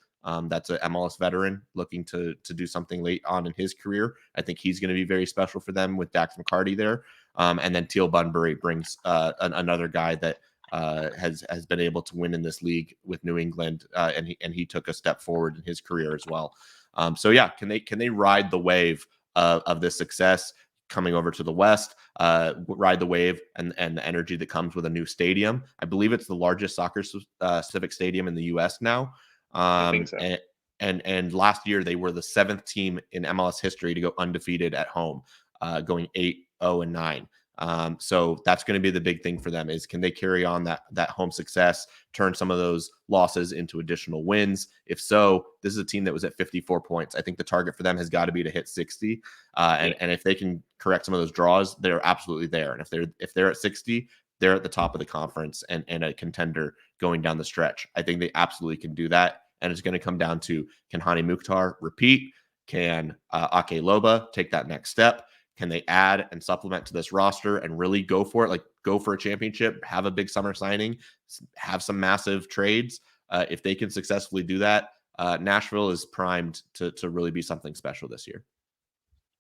That's an MLS veteran looking to do something late on in his career. I think he's going to be very special for them with Dax McCarty there. And then Teal Bunbury brings another guy that has been able to win in this league with New England, and he took a step forward in his career as well. So yeah, can they ride the wave of this success coming over to the West, ride the wave and the energy that comes with a new stadium? I believe it's the largest soccer civic stadium in the U.S. now. I think so. And last year they were the 7th team in MLS history to go undefeated at home, going 8-0-9. So that's going to be the big thing for them is can they carry on that home success, turn some of those losses into additional wins? If so, this is a team that was at 54 points. I think the target for them has got to be to hit 60. And if they can correct some of those draws, they're absolutely there. And if they're at 60, they're at the top of the conference and a contender going down the stretch. I think they absolutely can do that. And it's going to come down to, can Hani Mukhtar repeat? Can Ake Loba take that next step? Can they add and supplement to this roster and really go for it? Like go for a championship, have a big summer signing, have some massive trades. If they can successfully do that, Nashville is primed to really be something special this year.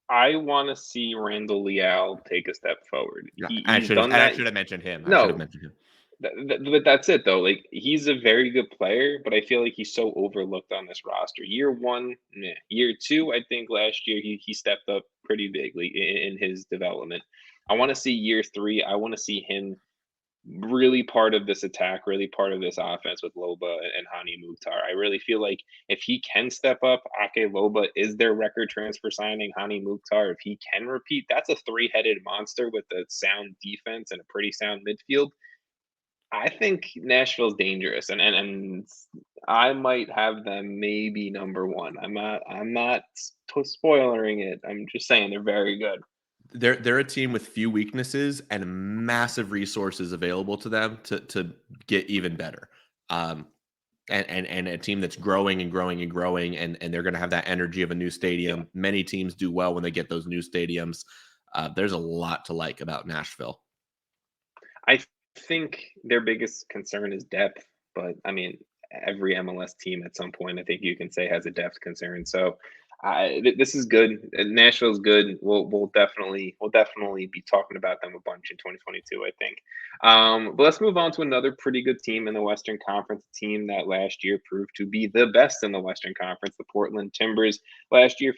I want to see Randall Leal take a step forward. Yeah, I should have mentioned him. No, I should have mentioned him. But that's it though. Like, he's a very good player, but I feel like he's so overlooked on this roster. Year one, meh. Year two, I think last year he stepped up pretty bigly in his development. I want to see year three. I want to see him really part of this attack, really part of this offense with Loba and Hani Mukhtar. I really feel like if he can step up, Ake Loba is their record transfer signing. Hani Mukhtar, if he can repeat, that's a three-headed monster with a sound defense and a pretty sound midfield. I think Nashville's dangerous, and I might have them maybe number one. I'm not spoiling it. I'm just saying they're very good. They're a team with few weaknesses and massive resources available to them to get even better. and a team that's growing and growing and growing, and they're going to have that energy of a new stadium. Yeah. Many teams do well when they get those new stadiums. There's a lot to like about Nashville. I think their biggest concern is depth, but I mean, every MLS team at some point, I think you can say, has a depth concern. So this is good. Nashville's good. We'll definitely be talking about them a bunch in 2022, I think. But let's move on to another pretty good team in the Western Conference, a team that last year proved to be the best in the Western Conference, the Portland Timbers. Last year,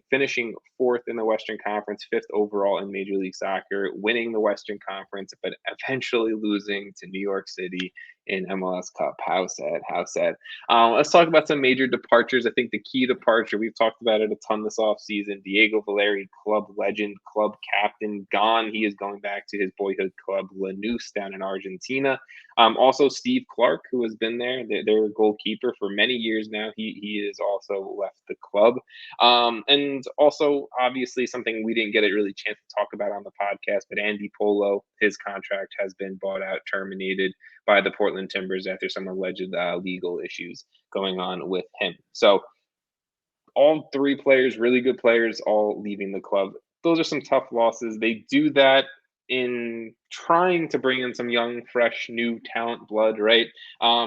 finishing fourth in the Western Conference, fifth overall in Major League Soccer, winning the Western Conference, but eventually losing to New York City in MLS Cup. How sad, how sad. Let's talk about some major departures. I think the key departure, we've talked about it a ton this offseason. Diego Valeri, club legend, club captain, gone. He is going back to his boyhood club, Lanús, down in Argentina. Also, Steve Clark, who has been there, their goalkeeper for many years now. He has also left the club. And also, obviously, something we didn't get a really chance to talk about on the podcast, but Andy Polo, his contract has been bought out, terminated by the Portland Timbers after some alleged legal issues going on with him. So all three players, really good players, all leaving the club. Those are some tough losses. They do that in trying to bring in some young, fresh, new talent blood, right?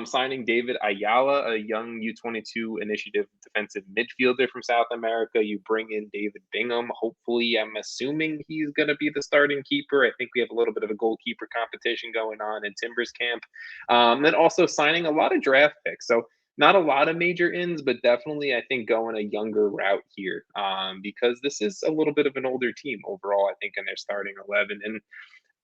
Signing David Ayala, a young U22 initiative defensive midfielder from South America. You bring in David Bingham. Hopefully, I'm assuming he's going to be the starting keeper. I think we have a little bit of a goalkeeper competition going on in Timbers camp. Then also signing a lot of draft picks. So not a lot of major ins, but definitely I think going a younger route here because this is a little bit of an older team overall, I think, in their starting 11. And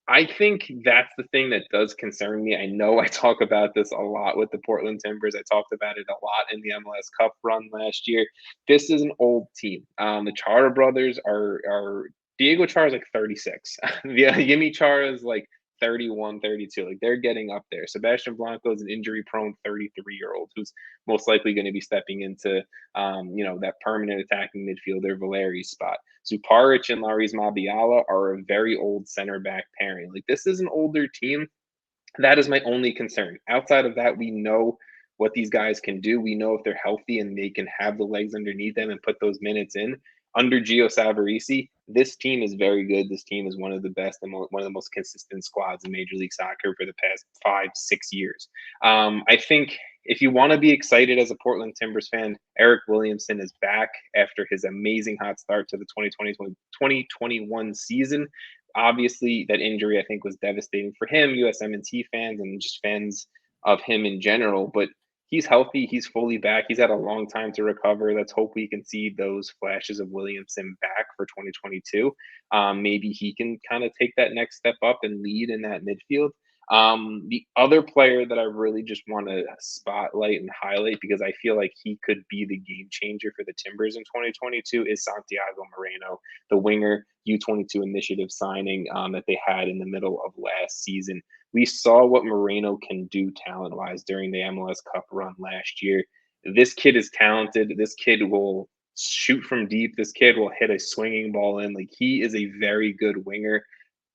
I think that's the thing that does concern me. I know I talk about this a lot with the Portland Timbers. I talked about it a lot in the MLS Cup run last year. This is an old team. The Chara brothers are Diego Chara is like 36. Yimi Chara is like 31, 32. Like they're getting up there. Sebastian Blanco is an injury-prone 33-year-old who's most likely going to be stepping into, that permanent attacking midfielder Valeri's spot. Zuparic and Laris Mabiala are a very old center back pairing. Like this is an older team. That is my only concern. Outside of that, we know what these guys can do. We know if they're healthy and they can have the legs underneath them and put those minutes in. Under Gio Savarese, this team is very good. This team is one of the best and one of the most consistent squads in Major League Soccer for the past 5-6 years. I think if you want to be excited as a Portland Timbers fan, Eric Williamson is back after his amazing hot start to the 2021 season. Obviously, that injury I think was devastating for him, USMNT fans, and just fans of him in general. But he's healthy. He's fully back. He's had a long time to recover. Let's hope we can see those flashes of Williamson back for 2022. Maybe he can kind of take that next step up and lead in that midfield. The other player that I really just want to spotlight and highlight because I feel like he could be the game changer for the Timbers in 2022 is Santiago Moreno, the winger U22 initiative signing that they had in the middle of last season. We saw what Moreno can do talent-wise during the MLS Cup run last year. This kid is talented. This kid will shoot from deep. This kid will hit a swinging ball in. Like he is a very good winger.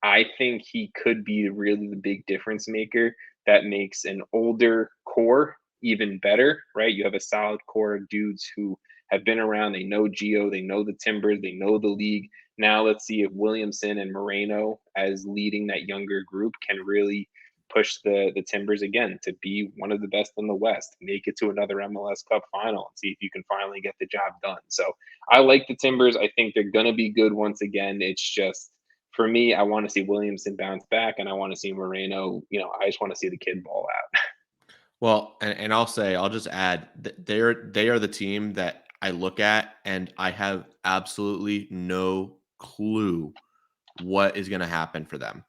I think he could be really the big difference maker that makes an older core even better, right? You have a solid core of dudes who have been around. They know Gio, they know the Timbers, they know the league. Now let's see if Williamson and Moreno, as leading that younger group, can really push the Timbers again to be one of the best in the West, make it to another MLS Cup final, and see if you can finally get the job done. So I like the Timbers. I think they're going to be good once again. It's just, for me, I want to see Williamson bounce back, and I want to see Moreno. I just want to see the kid ball out. Well, and I'll just add that they are the team that I look at, and I have absolutely no clue what is going to happen for them.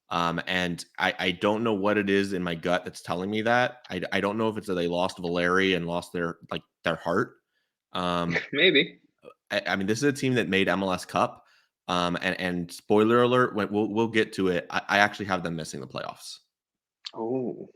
And I don't know what it is in my gut that's telling me that. I don't know if it's that they lost Valeri and lost their heart. Maybe. I mean, this is a team that made MLS Cup. And spoiler alert, we'll get to it. I actually have them missing the playoffs. Oh.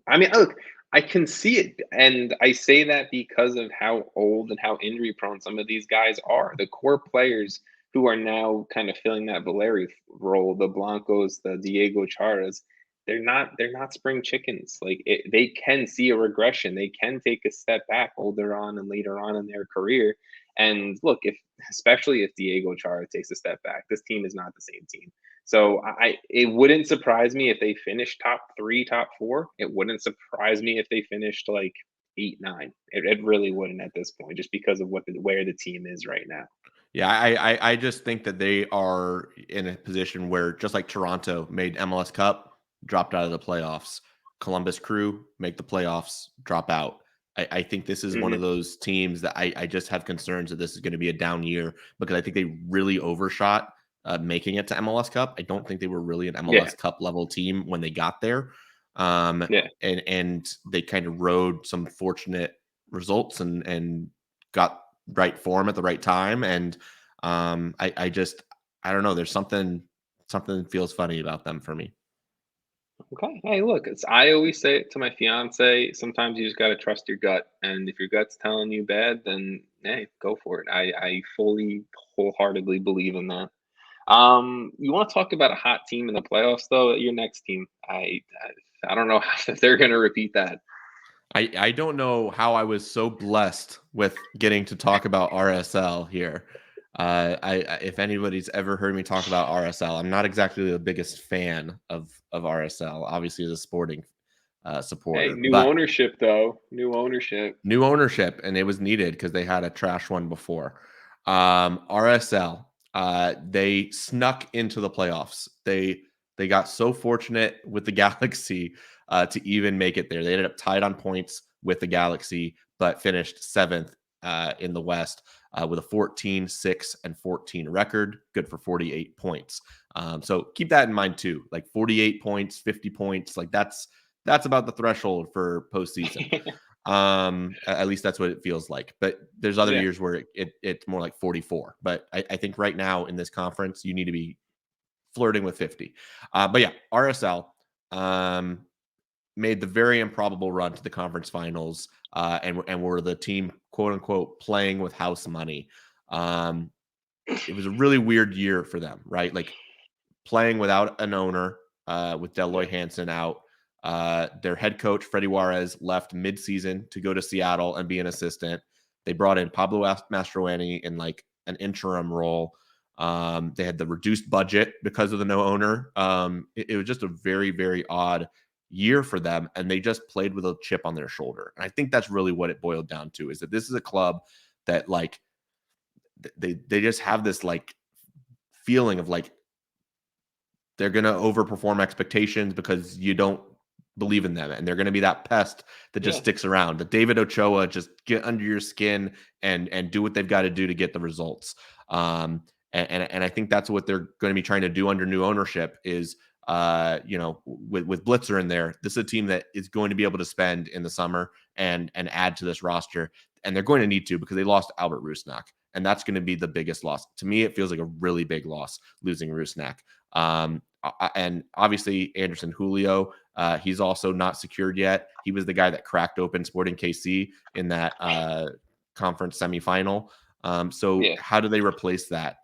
I mean, look, I can see it, and I say that because of how old and how injury prone some of these guys are. The core players who are now kind of filling that Valeri role, the Blancos, the Diego Charas, they're not spring chickens. Like they can see a regression. They can take a step back older on and later on in their career. And look, if especially if Diego Chara takes a step back, this team is not the same team. So it wouldn't surprise me if they finished top 3, top 4. It wouldn't surprise me if they finished like 8, 9. It really wouldn't at this point, just because of where the team is right now. Yeah, I just think that they are in a position where, just like Toronto made MLS Cup, dropped out of the playoffs. Columbus Crew make the playoffs, drop out. I think this is one of those teams that I just have concerns that this is going to be a down year, because I think they really overshot making it to MLS Cup. I don't think they were really an MLS Cup level team when they got there. And they kind of rode some fortunate results and got right form at the right time. And I don't know. There's something feels funny about them for me. Okay. Hey, look, I always say it to my fiance. Sometimes you just got to trust your gut. And if your gut's telling you bad, then hey, go for it. I fully, wholeheartedly believe in that. You want to talk about a hot team in the playoffs, though? Your next team, I don't know if they're going to repeat that. I don't know how I was so blessed with getting to talk about RSL here. If anybody's ever heard me talk about RSL, I'm not exactly the biggest fan of RSL, obviously as a sporting supporter. Hey, new but ownership, though. New ownership, and it was needed because they had a trash one before. RSL, they snuck into the playoffs. They got so fortunate with the Galaxy to even make it there. They ended up tied on points with the Galaxy, but finished 7th in the West with a 14, 6, and 14 record, good for 48 points. So keep that in mind too. Like 48 points, 50 points, like that's about the threshold for postseason. At least that's what it feels like. But there's other years where it's more like 44. But I think right now in this conference, you need to be flirting with 50. But yeah, RSL made the very improbable run to the conference finals, and were the team, quote unquote, playing with house money. It was a really weird year for them, right? Like playing without an owner, with Deloy Hansen out. Their head coach, Freddie Juarez, left mid-season to go to Seattle and be an assistant. They brought in Pablo Mastroeni in like an interim role. They had the reduced budget because of the no owner. It was just a very, very odd year for them, and they just played with a chip on their shoulder. And I think that's really what it boiled down to, is that this is a club that like they just have this like feeling of like they're going to overperform expectations because you don't believe in them, and they're going to be that pest that just sticks around. The David Ochoa, just get under your skin and do what they've got to do to get the results. And I think that's what they're going to be trying to do under new ownership is, with Blitzer in there, this is a team that is going to be able to spend in the summer and add to this roster. And they're going to need to, because they lost Albert Rusnak. And that's going to be the biggest loss. To me, it feels like a really big loss losing Rusnak. And obviously Anderson Julio, he's also not secured yet. He was the guy that cracked open Sporting KC in that conference semifinal. How do they replace that?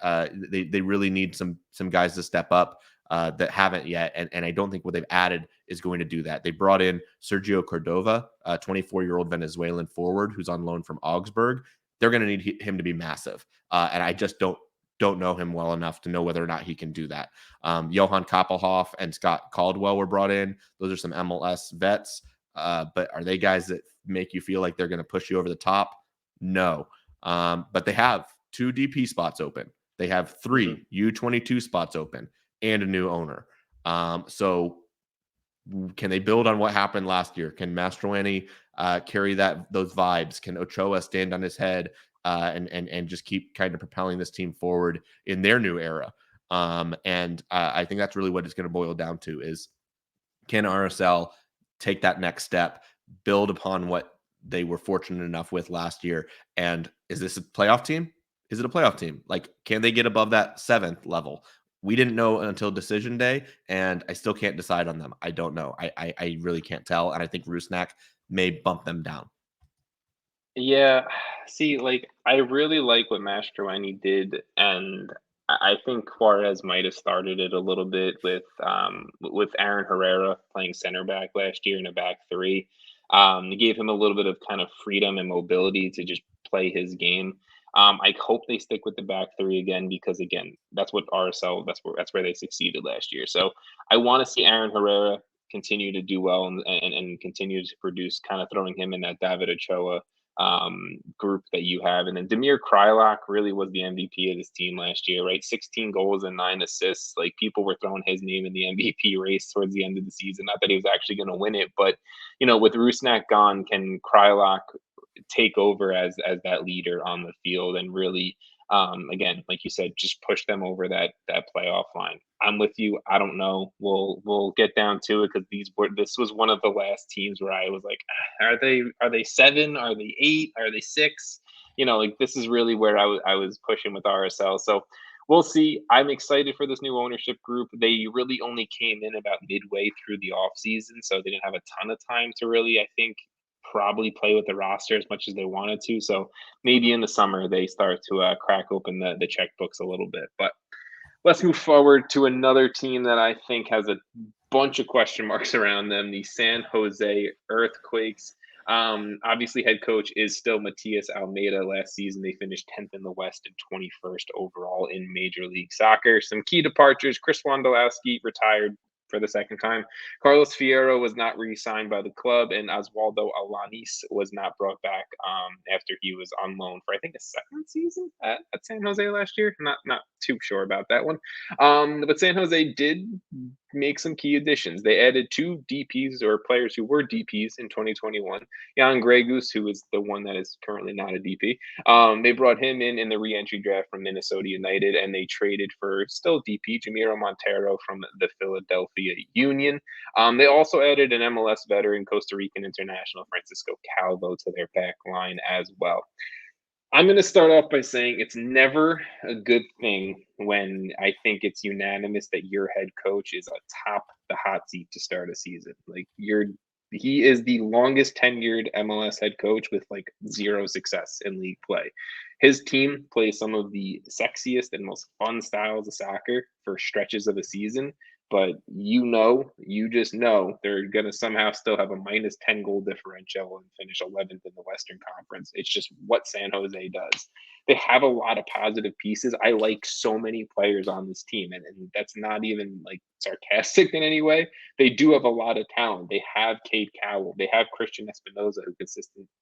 They really need some guys to step up that haven't yet. And I don't think what they've added is going to do that. They brought in Sergio Cordova, a 24-year-old Venezuelan forward who's on loan from Augsburg. They're going to need him to be massive. And I just don't know him well enough to know whether or not he can do that. Johan Koppelhoff and Scott Caldwell were brought in. Those are some MLS vets. But are they guys that make you feel like they're going to push you over the top? No. But they have 2 DP spots open. They have 3 U22 spots open and a new owner. So can they build on what happened last year? Can Mastroeni carry those vibes? Can Ochoa stand on his head and just keep kind of propelling this team forward in their new era? And I think that's really what it's going to boil down to is, can RSL take that next step, build upon what they were fortunate enough with last year? And is this a playoff team? Is it a playoff team? Like, can they get above that 7th level? We didn't know until decision day, and I still can't decide on them. I don't know. I really can't tell. And I think Rusnak may bump them down. Yeah. See, like, I really like what Mastroeni did, and I think Juarez might have started it a little bit with Aaron Herrera playing center back last year in a back three. It gave him a little bit of kind of freedom and mobility to just play his game. I hope they stick with the back three again because again, that's what RSL that's where they succeeded last year. So I want to see Aaron Herrera continue to do well and continue to produce, kind of throwing him in that David Ochoa group that you have. And then Damir Kreilach really was the MVP of this team last year, right? 16 goals and 9 assists. Like, people were throwing his name in the MVP race towards the end of the season. Not that he was actually going to win it, but with Rusnak gone, can Kreilach take over as that leader on the field and really again, like you said, just push them over that playoff line? I'm with you. I don't know. We'll get down to it because this was one of the last teams where I was like, are they 7? Are they 8? Are they 6? Like, this is really where I was pushing with RSL. So we'll see. I'm excited for this new ownership group. They really only came in about midway through the off season, so they didn't have a ton of time to really, I think, probably play with the roster as much as they wanted to. So maybe in the summer they start to crack open the checkbooks a little bit. But let's move forward to another team that I think has a bunch of question marks around them, the San Jose Earthquakes. Obviously, head coach is still Matias Almeida. Last season, they finished 10th in the West and 21st overall in Major League Soccer. Some key departures: Chris Wondolowski retired for the second time. Carlos Fierro was not re-signed by the club, and Oswaldo Alanis was not brought back after he was on loan for, I think, a second season at San Jose last year. Not too sure about that one. But San Jose did make some key additions. They added 2 DPs, or players who were DPs in 2021. Jan Gregus, who is the one that is currently not a DP. They brought him in the re-entry draft from Minnesota United, and they traded for still DP Jamiro Montero from the Philadelphia Union. They also added an MLS veteran, Costa Rican international Francisco Calvo, to their back line as well. I'm going to start off by saying it's never a good thing when I think it's unanimous that your head coach is atop the hot seat to start a season. Like, he is the longest tenured MLS head coach with like 0 success in league play. His team plays some of the sexiest and most fun styles of soccer for stretches of a season, but you just know they're going to somehow still have a minus 10 goal differential and finish 11th in the Western Conference. It's just what San Jose does. They have a lot of positive pieces. I like so many players on this team, and that's not even like sarcastic in any way. They do have a lot of talent. They have Cade Cowell. They have Christian Espinoza, who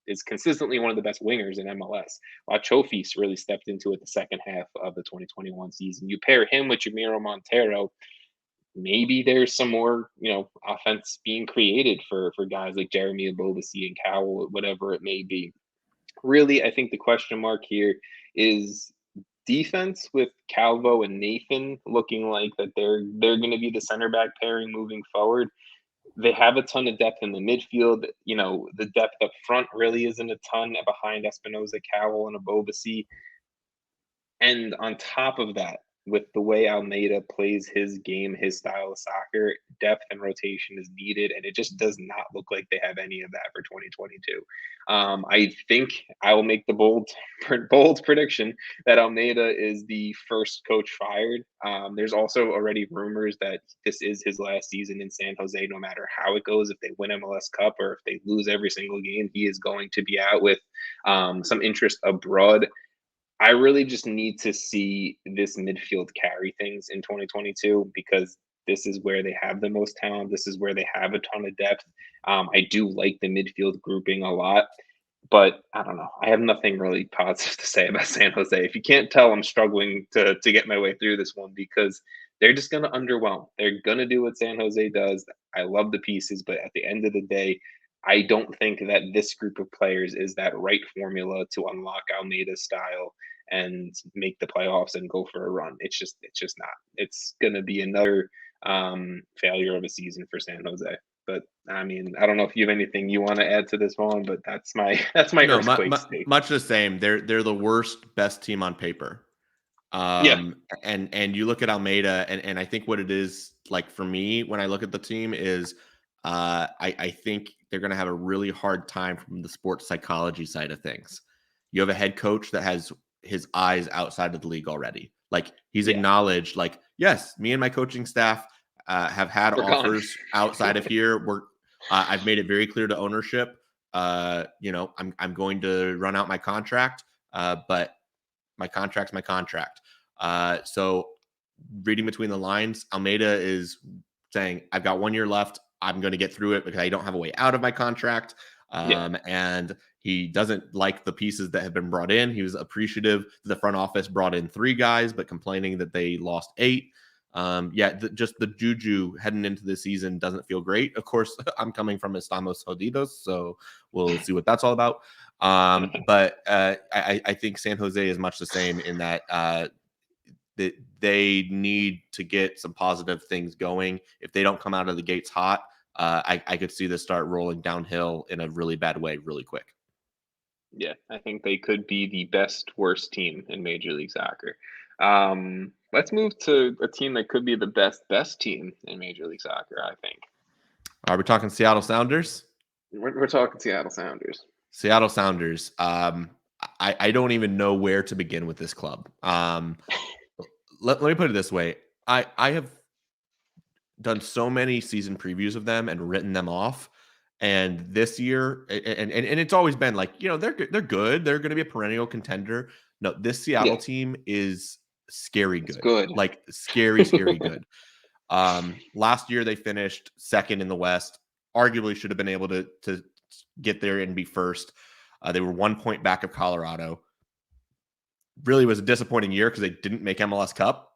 is consistently one of the best wingers in MLS. Chofis really stepped into it the second half of the 2021 season. You pair him with Jamiro Montero, maybe there's some more, offense being created for guys like Jeremy Ebobisse and Cowell, whatever it may be. Really, I think the question mark here is defense, with Calvo and Nathan looking like that they're going to be the center back pairing moving forward. They have a ton of depth in the midfield. The depth up front really isn't a ton behind Espinoza, Cowell, and Ebobisse. And on top of that, with the way Almeida plays his game, his style of soccer, depth and rotation is needed, and it just does not look like they have any of that for 2022. I think I will make the bold prediction that Almeida is the first coach fired. There's also already rumors that this is his last season in San Jose, no matter how it goes. If they win MLS Cup or if they lose every single game, he is going to be out with some interest abroad. I really just need to see this midfield carry things in 2022, because this is where they have the most talent. This is where they have a ton of depth. I do like the midfield grouping a lot, but I don't know. I have nothing really positive to say about San Jose. If you can't tell, I'm struggling to get my way through this one, because they're just going to underwhelm. They're going to do what San Jose does. I love the pieces, but at the end of the day, I don't think that this group of players is that right formula to unlock Almeida's style and make the playoffs and go for a run. It's just not. It's going to be another failure of a season for San Jose. But I mean, I don't know if you have anything you want to add to this one, but that's my Earthquakes take. Much the same. They're the worst best team on paper. And you look at Almeida, and I think what it is like for me when I look at the team is I think they're going to have a really hard time from the sports psychology side of things. You have a head coach that has his eyes outside of the league already. Like he's acknowledged, like, yes, me and my coaching staff have had offers outside of here. I've made it very clear to ownership. I'm going to run out my contract, but my contract's my contract. So reading between the lines, Almeida is saying, I've got 1 year left. I'm going to get through it because I don't have a way out of my contract. And he doesn't like the pieces that have been brought in. He was appreciative that the front office brought in 3 guys, but complaining that they lost 8. Just the juju heading into the season doesn't feel great. Of course, I'm coming from Estamos Jodidos, so we'll see what that's all about. But I think San Jose is much the same in that that they need to get some positive things going. If they don't come out of the gates hot, I could see this start rolling downhill in a really bad way really quick. Yeah, I think they could be the best worst team in Major League Soccer. Let's move to a team that could be the best team in Major League Soccer, I think. Are we talking Seattle Sounders? We're talking Seattle Sounders. Seattle Sounders. I don't even know where to begin with this club. Let me put it this way. I have done so many season previews of them and written them off. And this year, and it's always been like, they're good. They're going to be a perennial contender. No, this Seattle team is scary good. Good. Like scary good. Last year they finished second in the West. Arguably should have been able to get there and be first. They were 1 point back of Colorado. Really was a disappointing year because they didn't make MLS Cup.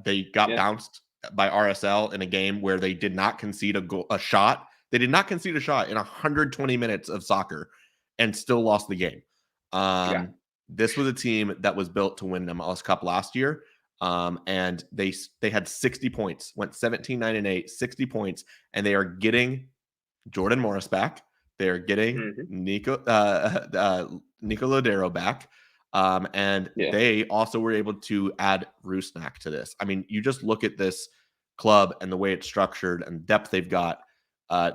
They got bounced by RSL in a game where they did not concede a shot. They did not concede a shot in 120 minutes of soccer and still lost the game. This was a team that was built to win the MLS Cup last year. And they had 60 points, went 17-9-8, 60 points, and they are getting Jordan Morris back. They're getting Nico Lodero back. And they also were able to add Rusnak to this. I mean, you just look at this club and the way it's structured and the depth they've got.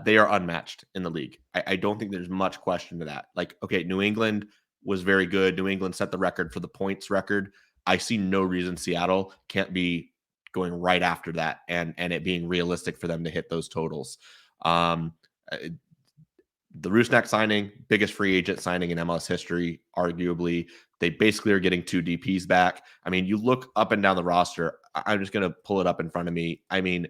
They are unmatched in the league. I don't think there's much question to that. Like, okay, New England was very good. New England set the record for the points record. I see no reason Seattle can't be going right after that and it being realistic for them to hit those totals. The Rusnak signing, biggest free agent signing in MLS history, arguably. They basically are getting 2 DPs back. I mean, you look up and down the roster. I'm just going to pull it up in front of me. I mean,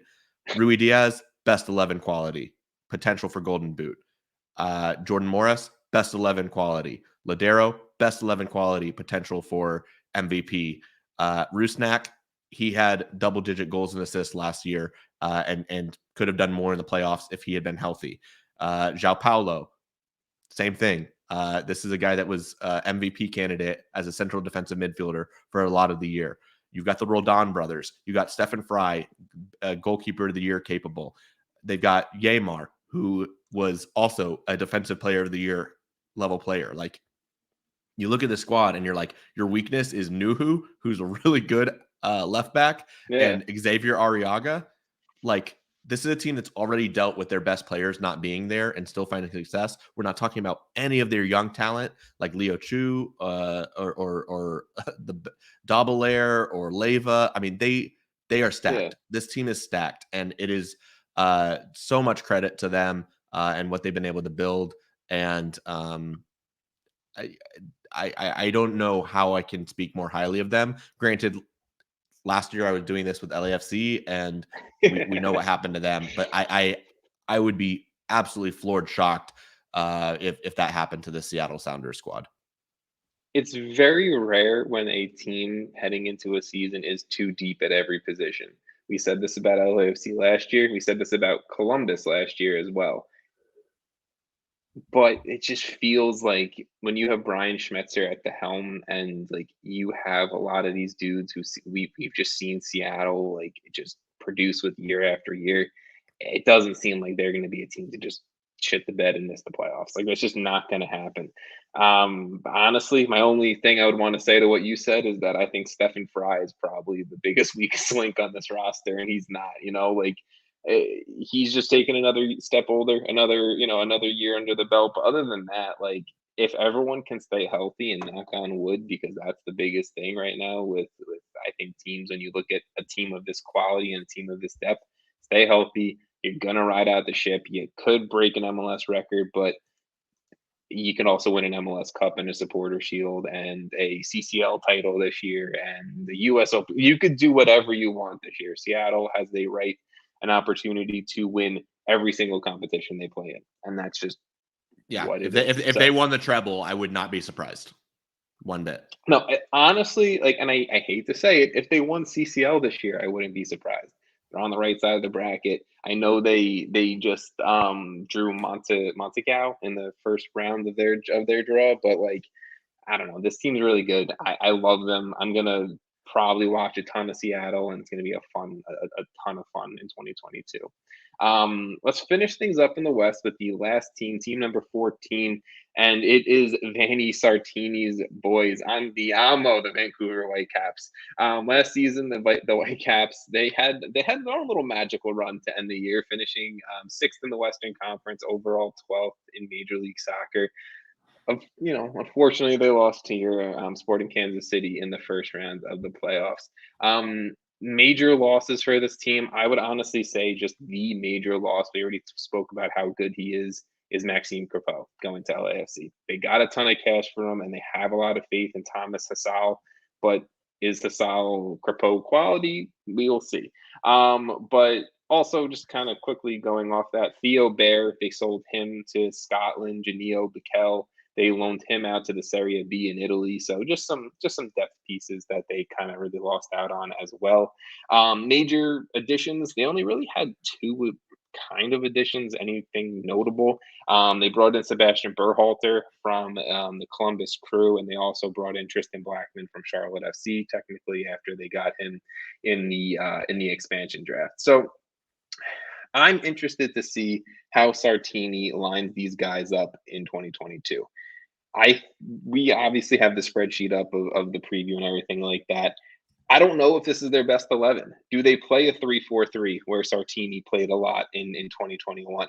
Rui Diaz, best 11 quality, potential for Golden Boot. Jordan Morris, best 11 quality. Lodero, best 11 quality, potential for MVP. Rusnak, he had double-digit goals and assists last year and could have done more in the playoffs if he had been healthy. João Paulo, same thing. This is a guy that was MVP candidate as a central defensive midfielder for a lot of the year. You've got the Roldan brothers. You got Stefan Fry, goalkeeper of the year capable. They've got Yeimar, who was also a defensive player of the year level player. Like, you look at the squad and you're like, your weakness is Nuhu, who's a really good left back, and Xavier Arriaga. Like, this is a team that's already dealt with their best players not being there and still finding success. We're not talking about any of their young talent like Leo Chu or the Daubelair or Leva. I mean, they are stacked. This team is stacked, and it is so much credit to them and what they've been able to build. And I don't know how I can speak more highly of them. Granted, last year I was doing this with LAFC, and we know what happened to them. But I would be absolutely floored, shocked if that happened to the Seattle Sounders squad. It's very rare when a team heading into a season is too deep at every position. We said this about LAFC last year. We said this about Columbus last year as well. But it just feels like when you have Brian Schmetzer at the helm and like you have a lot of these dudes who we've just seen Seattle like just produce with year after year, it doesn't seem like they're going to be a team to just shit the bed and miss the playoffs. Like, that's just not going to happen. Honestly, my only thing I would want to say to what you said is that I think Stefan Fry is probably the biggest weakest link on this roster, and he's not, like he's just taking another step older, another year under the belt. But other than that, like, if everyone can stay healthy and knock on wood, because that's the biggest thing right now with I think teams, when you look at a team of this quality and a team of this depth, stay healthy. You're gonna ride out the ship. You could break an MLS record, but you can also win an MLS Cup and a Supporter Shield and a CCL title this year and the US Open. You could do whatever you want this year. Seattle has the right an opportunity to win every single competition they play in, and that's just what If it they is. if they won the treble, I would not be surprised one bit. No, honestly, like, and I hate to say it, if they won CCL this year, I wouldn't be surprised. They're on the right side of the bracket. I know they just drew Montecao in the first round of their draw, but like, I don't know. This team's really good. I love them. I'm gonna probably watch a ton of Seattle, and it's gonna be a ton of fun in 2022. Let's finish things up in the West with the last team number 14, and it is Vanni Sartini's boys. Andiamo, the Vancouver Whitecaps. Last season, the Whitecaps they had their own little magical run to end the year, finishing sixth in the Western Conference, overall 12th in Major League Soccer. Unfortunately, they lost to your Sporting Kansas City in the first round of the playoffs. Major losses for this team, I would honestly say just the major loss, we already spoke about how good he is Maxime Crepeau going to LAFC. They got a ton of cash for him, and they have a lot of faith in Thomas Hasal, but is Hasal Crepeau quality? We will see. But also, just kind of quickly going off that, Theo Bair, they sold him to Scotland. Janio Bikel, they loaned him out to the Serie B in Italy. So just some depth pieces that they kind of really lost out on as well. Major additions, they only really had two kind of additions, anything notable. They brought in Sebastian Berhalter from the Columbus Crew, and they also brought in Tristan Blackman from Charlotte FC, technically after they got him in the expansion draft. So I'm interested to see how Sartini lines these guys up in 2022. We obviously have the spreadsheet up of the preview and everything like that. I don't know if this is their best 11. Do they play a 3-4-3 where Sartini played a lot in 2021?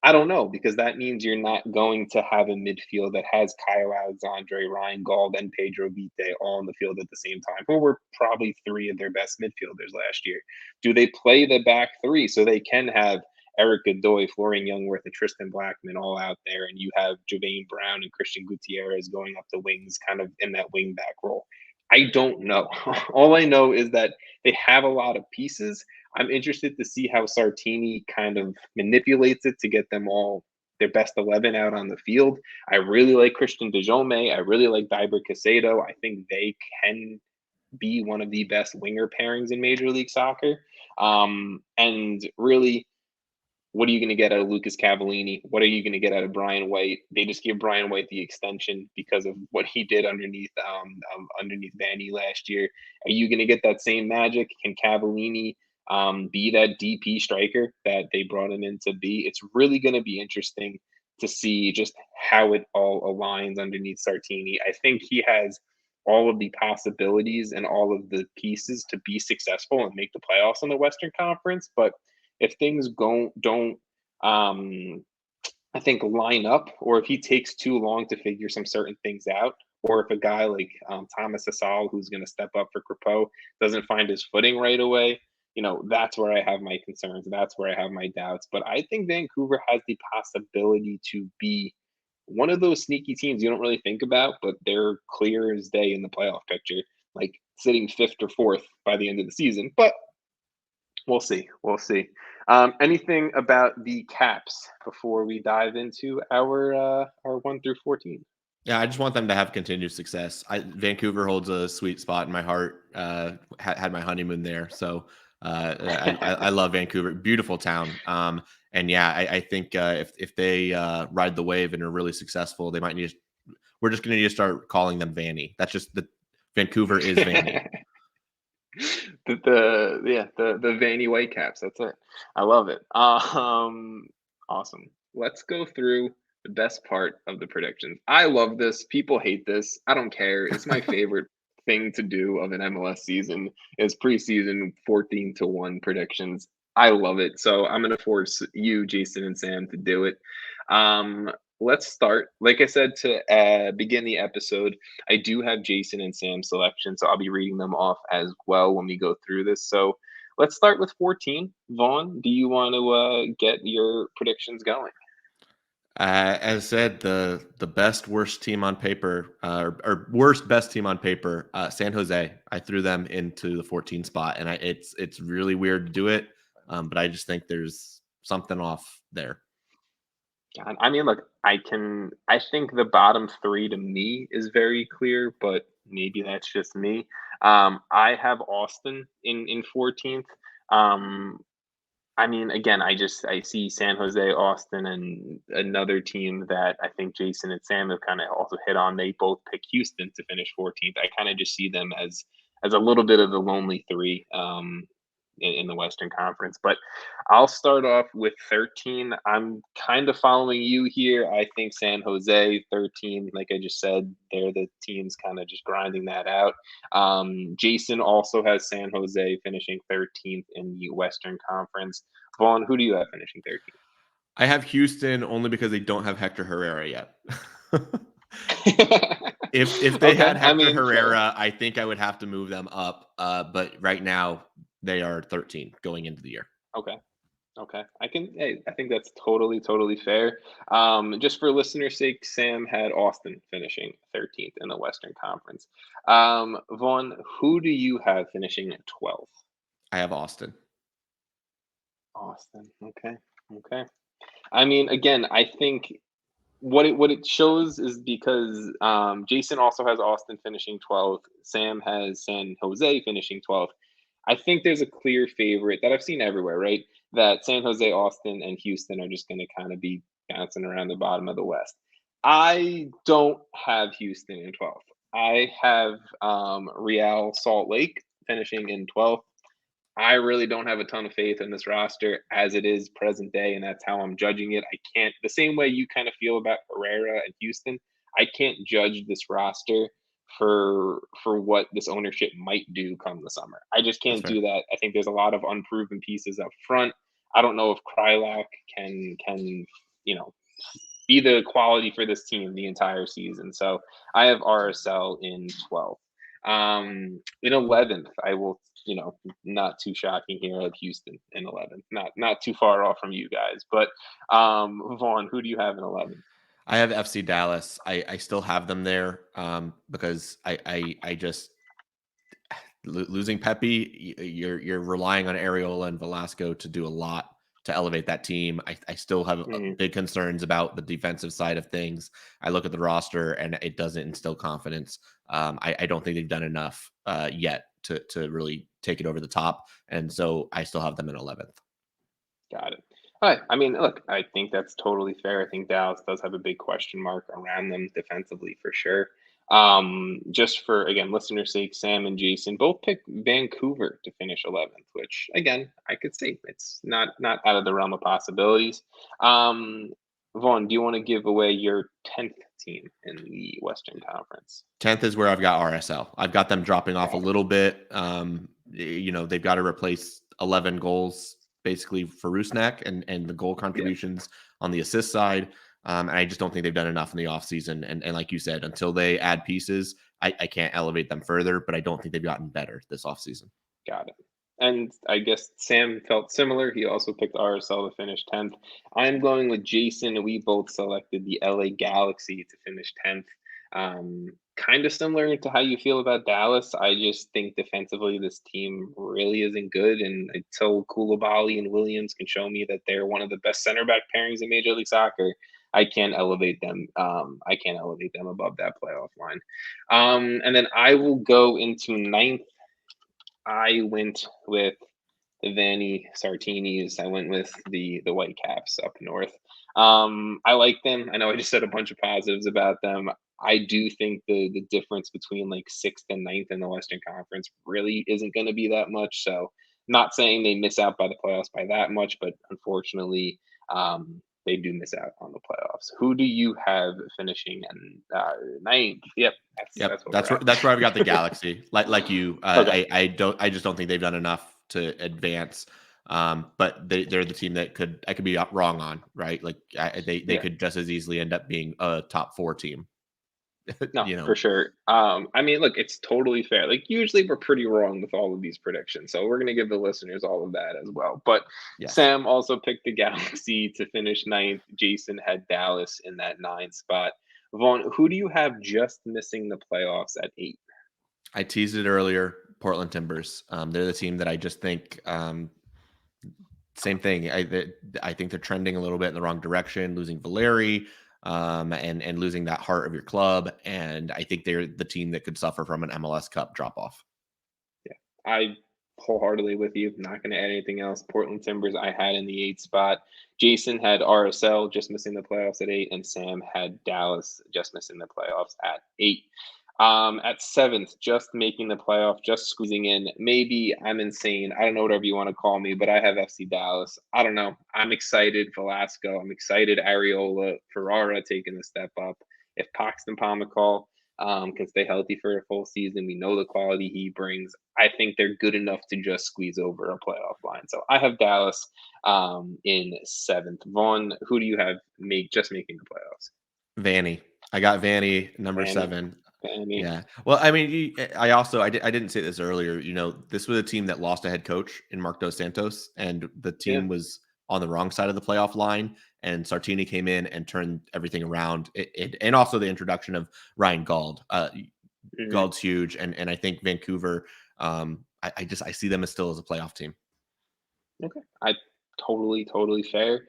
I don't know, because that means you're not going to have a midfield that has Kyle Alexandre, Ryan Gauld, and Pedro Vite all in the field at the same time, who were probably three of their best midfielders last year. Do they play the back three so they can have Eric Godoy, Florian Youngworth, and Tristan Blackman all out there, and you have Javaine Brown and Christian Gutierrez going up the wings, kind of in that wing back role? I don't know. All I know is that they have a lot of pieces. I'm interested to see how Sartini kind of manipulates it to get them all their best 11 out on the field. I really like Christian DeJome. I really like Diber Casado. I think they can be one of the best winger pairings in Major League Soccer. And really, what are you going to get out of Lucas Cavallini? What are you going to get out of Brian White? They just give Brian White the extension because of what he did underneath Vanni last year. Are you going to get that same magic? Can Cavallini be that DP striker that they brought him in to be? It's really going to be interesting to see just how it all aligns underneath Sartini. I think he has all of the possibilities and all of the pieces to be successful and make the playoffs in the Western Conference, but if things don't I think line up, or if he takes too long to figure some certain things out, or if a guy like Thomas Hasal, who's going to step up for Crepeau, doesn't find his footing right away, that's where I have my concerns. That's where I have my doubts. But I think Vancouver has the possibility to be one of those sneaky teams you don't really think about, but they're clear as day in the playoff picture, like sitting fifth or fourth by the end of the season. But we'll see. Anything about the Caps before we dive into our 1 through 14? Yeah, I just want them to have continued success. Vancouver holds a sweet spot in my heart. Had my honeymoon there, so I love Vancouver. Beautiful town. And yeah, I think if they ride the wave and are really successful, they might need. We're just going to need to start calling them Vanny. That's just Vancouver is Vanny. the Vanny Whitecaps. That's it. I love it. Awesome. Let's go through the best part of the predictions. I love this. People hate this. I don't care. It's my favorite thing to do of an MLS season is preseason 14-1 predictions. I love it. So I'm going to force you, Jason and Sam, to do it. let's start. Like I said to begin the episode, I do have Jason and Sam's selection, so I'll be reading them off as well when we go through this. So let's start with 14. Vaughn, do you want to get your predictions going? As said, the best worst team on paper, or worst best team on paper, San Jose. I threw them into the 14 spot, and it's really weird to do it, but I just think there's something off there. God, I mean, look, I think the bottom three to me is very clear, but maybe that's just me. I have Austin in 14th. Um, I mean, again, I see San Jose, Austin, and another team that I think Jason and Sam have kind of also hit on. They both pick Houston to finish 14th. I kind of just see them as a little bit of the lonely three in the Western Conference. But I'll start off with 13. I'm kind of following you here. I think San Jose 13, like I just said, they're the teams kind of just grinding that out. Jason also has San Jose finishing 13th in the Western Conference. Vaughn, who do you have finishing 13th? I have Houston only because they don't have Hector Herrera yet. If they had Hector Herrera, I think I would have to move them up. But right now they are 13 going into the year. Okay. I think that's totally fair. Just for listeners' sake, Sam had Austin finishing 13th in the Western Conference. Vaughn, who do you have finishing 12th? I have Austin. Okay. I mean, again, I think what it shows is because Jason also has Austin finishing 12th. Sam has San Jose finishing 12th. I think there's a clear favorite that I've seen everywhere, right? That San Jose, Austin, and Houston are just going to kind of be bouncing around the bottom of the West. I don't have Houston in 12th. I have Real Salt Lake finishing in 12th. I really don't have a ton of faith in this roster as it is present day, and that's how I'm judging it. I can't, the same way you kind of feel about Herrera and Houston, I can't judge this roster for what this ownership might do come the summer. I just can't do that. I think there's a lot of unproven pieces up front. I don't know if Krylak can be the quality for this team the entire season. So I have RSL in 12th. In 11th, I will, not too shocking here, I have Houston in 11th. Not too far off from you guys. But Vaughn, who do you have in 11th? I have FC Dallas. I still have them there because I just losing Pepe. You're relying on Areola and Velasco to do a lot to elevate that team. I still have big concerns about the defensive side of things. I look at the roster and it doesn't instill confidence. I don't think they've done enough yet to really take it over the top. And so I still have them in 11th. Got it. All right. I mean, look, I think that's totally fair. I think Dallas does have a big question mark around them defensively for sure. Just for, again, listeners' sake, Sam and Jason both picked Vancouver to finish 11th, which, again, I could see. It's not out of the realm of possibilities. Vaughn, do you want to give away your 10th team in the Western Conference? 10th is where I've got RSL. I've got them dropping off a little bit. They've got to replace 11 goals basically for Rusnak and the goal contributions on the assist side. And I just don't think they've done enough in the offseason. And like you said, until they add pieces, I can't elevate them further, but I don't think they've gotten better this offseason. Got it. And I guess Sam felt similar. He also picked RSL to finish 10th. I'm going with Jason. We both selected the LA Galaxy to finish 10th. Kind of similar to how you feel about Dallas. I just think defensively this team really isn't good. And until Koulibaly and Williams can show me that they're one of the best center back pairings in Major League Soccer, I can't elevate them. I can't elevate them above that playoff line. And then I will go into 9th. I went with the Vanni Sartinis. I went with the Whitecaps up north. I like them. I know I just said a bunch of positives about them. I do think the difference between like 6th and 9th in the Western Conference really isn't going to be that much. So not saying they miss out by the playoffs by that much, but unfortunately, they do miss out on the playoffs. Who do you have finishing in 9th? Yep. That's where I've got the Galaxy. Like you, okay. I just don't think they've done enough to advance. But they're the team that I could be wrong on, right? Like they could just as easily end up being a top 4 team. No, for sure. I mean, look, it's totally fair. Like, usually we're pretty wrong with all of these predictions, so we're gonna give the listeners all of that as well. But Yes. Sam also picked the Galaxy to finish ninth. Jason had Dallas in that 9 spot. Vaughn, who do you have just missing the playoffs at 8? I teased it earlier. Portland Timbers. They're the team that I just think same thing. I think they're trending a little bit in the wrong direction, losing Valeri, and losing that heart of your club. And I think they're the team that could suffer from an MLS Cup drop off. Yeah, I wholeheartedly with you. Not going to add anything else. Portland Timbers I had in the 8 spot. Jason had RSL just missing the playoffs at 8, and Sam had Dallas just missing the playoffs at 8. At 7th, just making the playoff, just squeezing in. Maybe I'm insane. I don't know, whatever you want to call me, but I have FC Dallas. I don't know. I'm excited. Velasco. I'm excited. Ariola, Ferrara taking a step up. If Paxton Pomacall can stay healthy for a full season, we know the quality he brings. I think they're good enough to just squeeze over a playoff line. So I have Dallas in 7th. Vaughn, who do you have just making the playoffs? Vanny. I got Vanny number Vanny. 7. Vanny. Yeah. Well, I mean, I didn't say this earlier. This was a team that lost a head coach in Mark Dos Santos, and the team was on the wrong side of the playoff line. And Sartini came in and turned everything around. And also the introduction of Ryan Gauld. Gauld's huge, and I think Vancouver. I see them as still as a playoff team. Okay, I totally fair.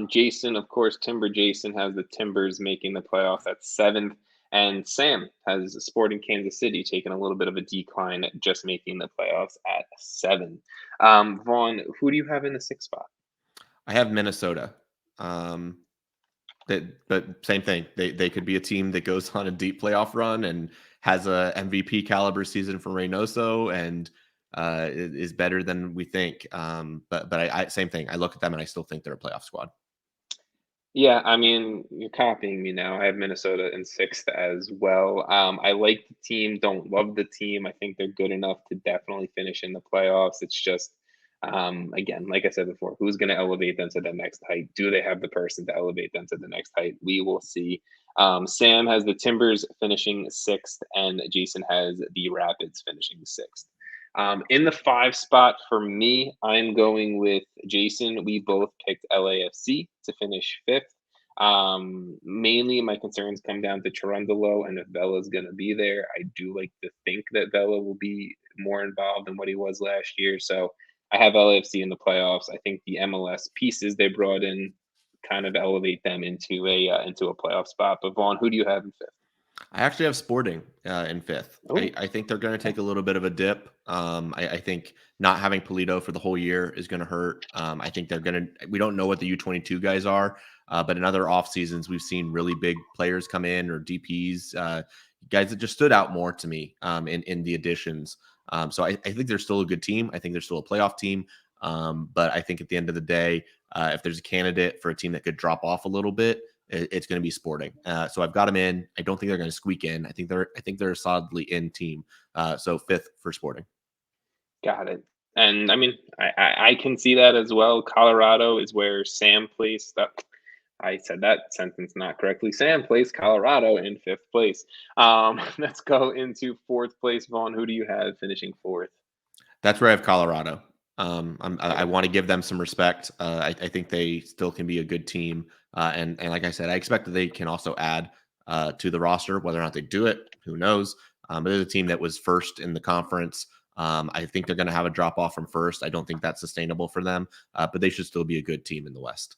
Jason, of course, Jason has the Timbers making the playoffs at 7th, and Sam has Sporting Kansas City taking a little bit of a decline, just making the playoffs at 7. Vaughn, who do you have in the 6th spot? I have Minnesota. But same thing. They could be a team that goes on a deep playoff run and has a MVP caliber season from Reynoso and is better than we think. But I same thing. I look at them and I still think they're a playoff squad. Yeah, I mean, you're copying me now. I have Minnesota in 6th as well. I like the team, don't love the team. I think they're good enough to definitely finish in the playoffs. It's just, again, like I said before, who's going to elevate them to the next height? Do they have the person to elevate them to the next height? We will see. Sam has the Timbers finishing 6th, and Jason has the Rapids finishing 6th. In the 5 spot for me, I'm going with Jason. We both picked LAFC to finish 5th. Mainly my concerns come down to Cherundolo and if Vela is going to be there. I do like to think that Vela will be more involved than what he was last year. So I have LAFC in the playoffs. I think the MLS pieces they brought in kind of elevate them into a playoff spot. But Vaughn, who do you have in 5th? I actually have Sporting in 5th. I think they're going to take a little bit of a dip. I think not having Polito for the whole year is going to hurt. I think we don't know what the U22 guys are, but in other off seasons, we've seen really big players come in or DPs, guys that just stood out more to me in the additions. So I think they're still a good team. I think they're still a playoff team. But I think at the end of the day, if there's a candidate for a team that could drop off a little bit, it's going to be Sporting. So I've got them in. I don't think they're going to squeak in. I think they're a solidly in team. So 5th for Sporting. Got it. And I mean, I can see that as well. Colorado is where Sam placed. I said that sentence not correctly. Sam placed Colorado in 5th place. Let's go into 4th place. Vaughn, who do you have finishing 4th? That's where I have Colorado. I want to give them some respect. I think they still can be a good team. And like I said, I expect that they can also add to the roster. Whether or not they do it, who knows? But there's a team that was first in the conference. I think they're going to have a drop off from first. I don't think that's sustainable for them, but they should still be a good team in the West.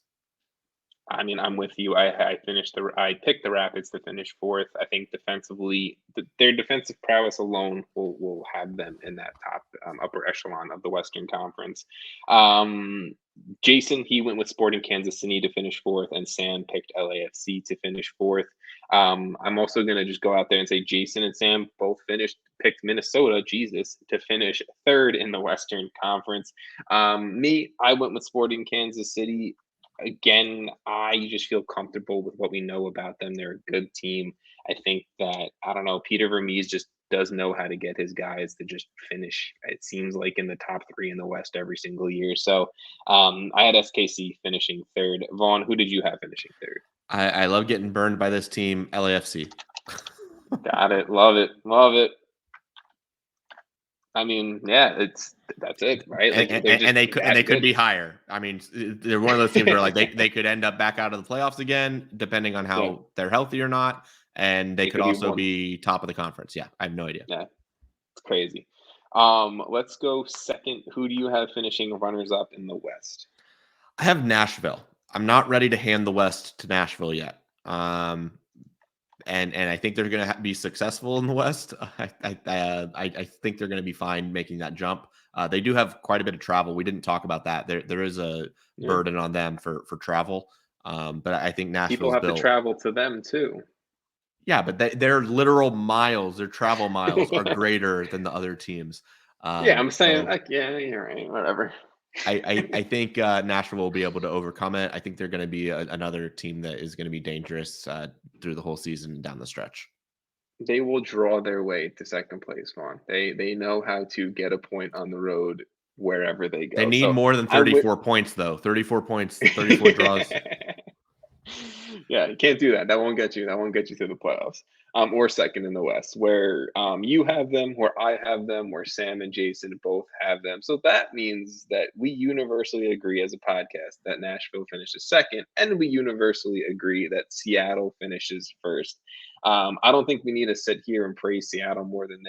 I mean, I'm with you. I picked the Rapids to finish 4th. I think defensively, their defensive prowess alone will have them in that top upper echelon of the Western Conference. Jason, he went with Sporting Kansas City to finish 4th, and Sam picked LAFC to finish 4th. I'm also going to just go out there and say Jason and Sam both picked Minnesota, to finish 3rd in the Western Conference. I went with Sporting Kansas City. Again, I just feel comfortable with what we know about them. They're a good team. I think that, I don't know, Peter Vermees just does know how to get his guys to just finish. It seems like in the top 3 in the West every single year. So I had SKC finishing third. Vaughn, who did you have finishing third? I love getting burned by this team, LAFC. Got it. Love it. Love it. I mean, yeah, that's it, right? Like and they could be higher. I mean, they're one of those teams where like they could end up back out of the playoffs again, depending on how they're healthy or not, and they could also be top of the conference. Yeah, I have no idea. Yeah, it's crazy. Let's go second. Who do you have finishing runners up in the West? I have Nashville. I'm not ready to hand the West to Nashville yet. And I think they're going to be successful in the West. I think they're going to be fine making that jump. They do have quite a bit of travel. We didn't talk about that. There is a burden on them for travel. But I think Nashville's people have to travel to them too. Yeah, but their literal miles, their travel miles are greater than the other teams. Yeah, I'm saying, like, yeah, you're right. Whatever. I think Nashville will be able to overcome it. I think they're going to be another team that is going to be dangerous through the whole season and down the stretch. They will draw their way to second place, Vaughn. They know how to get a point on the road wherever they go. They need more than 34 points, though. 34 points, 34 draws. Yeah, you can't do that. That won't get you. That won't get you to the playoffs. Or second in the West, where you have them, where I have them, where Sam and Jason both have them. So that means that we universally agree as a podcast that Nashville finishes second, and we universally agree that Seattle finishes first. I don't think we need to sit here and praise Seattle more than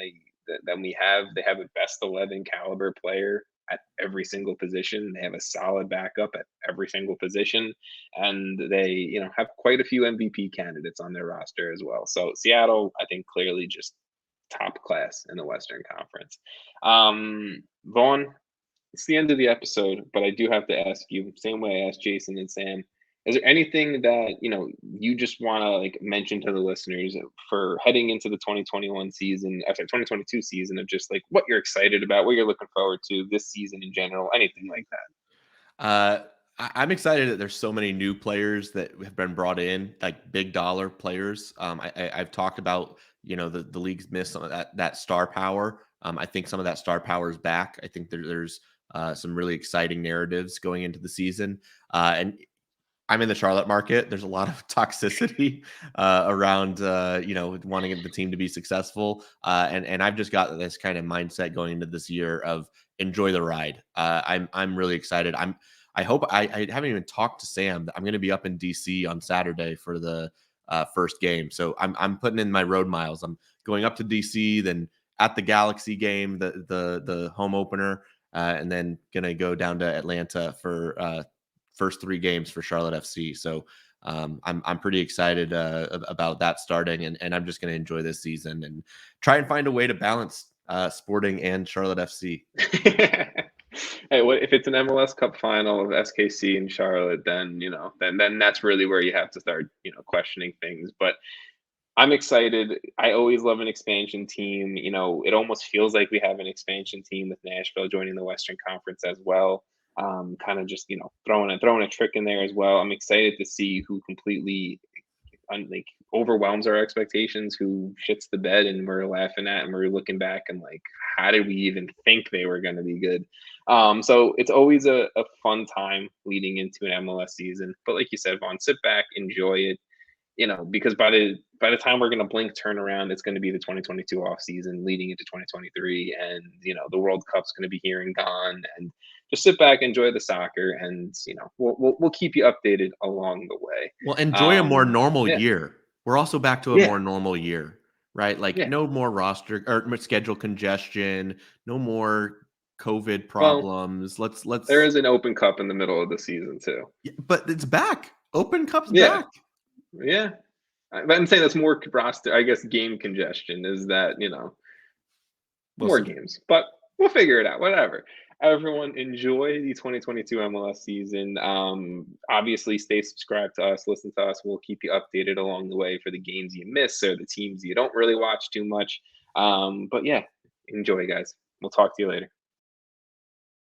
we have. They have a best 11 caliber player at every single position. They have a solid backup at every single position, and they, have quite a few MVP candidates on their roster as well. So Seattle, I think, clearly just top class in the Western Conference. Vaughn, it's the end of the episode, but I do have to ask you, same way I asked Jason and Sam, is there anything that you just want to mention to the listeners for heading into the 2021 season, after 2022 season, of just what you're excited about, what you're looking forward to this season in general, anything like that? I'm excited that there's so many new players that have been brought in, like big dollar players. I've talked about the league's miss on that star power. I think some of that star power is back. I think there's some really exciting narratives going into the season, and I'm in the Charlotte market. There's a lot of toxicity around, wanting the team to be successful. And I've just got this kind of mindset going into this year of enjoy the ride. I'm really excited. I hope I haven't even talked to Sam. I'm going to be up in DC on Saturday for the first game. So I'm putting in my road miles. I'm going up to DC, then at the Galaxy game, the home opener, and then going to go down to Atlanta for first 3 games for Charlotte FC. So I'm pretty excited about that starting, and I'm just going to enjoy this season and try and find a way to balance Sporting and Charlotte FC. Hey, if it's an MLS Cup final of SKC and Charlotte, then then that's really where you have to start questioning things. But I'm excited. I always love an expansion team. It almost feels like we have an expansion team with Nashville joining the Western Conference as well. Kind of just throwing a trick in there as well. I'm excited to see who completely overwhelms our expectations, who shits the bed, and we're laughing at and we're looking back and how did we even think they were going to be good? So it's always a fun time leading into an MLS season. But like you said, Vaughn, sit back, enjoy it. Because by the time we're going to blink turnaround, it's going to be the 2022 off season leading into 2023, and the World Cup's going to be here and gone, and just sit back, enjoy the soccer, and we'll keep you updated along the way. Well, enjoy a more normal year. We're also back to a more normal year, right? No more roster or schedule congestion, no more COVID problems. Let's. There is an Open Cup in the middle of the season too. Yeah, but it's back. Open Cup's back. Yeah, I'm saying that's more roster. I guess game congestion is that more games, but we'll figure it out. Whatever. Everyone, enjoy the 2022 MLS season. Obviously, stay subscribed to us, listen to us. We'll keep you updated along the way for the games you miss or the teams you don't really watch too much. But yeah, enjoy, guys. We'll talk to you later.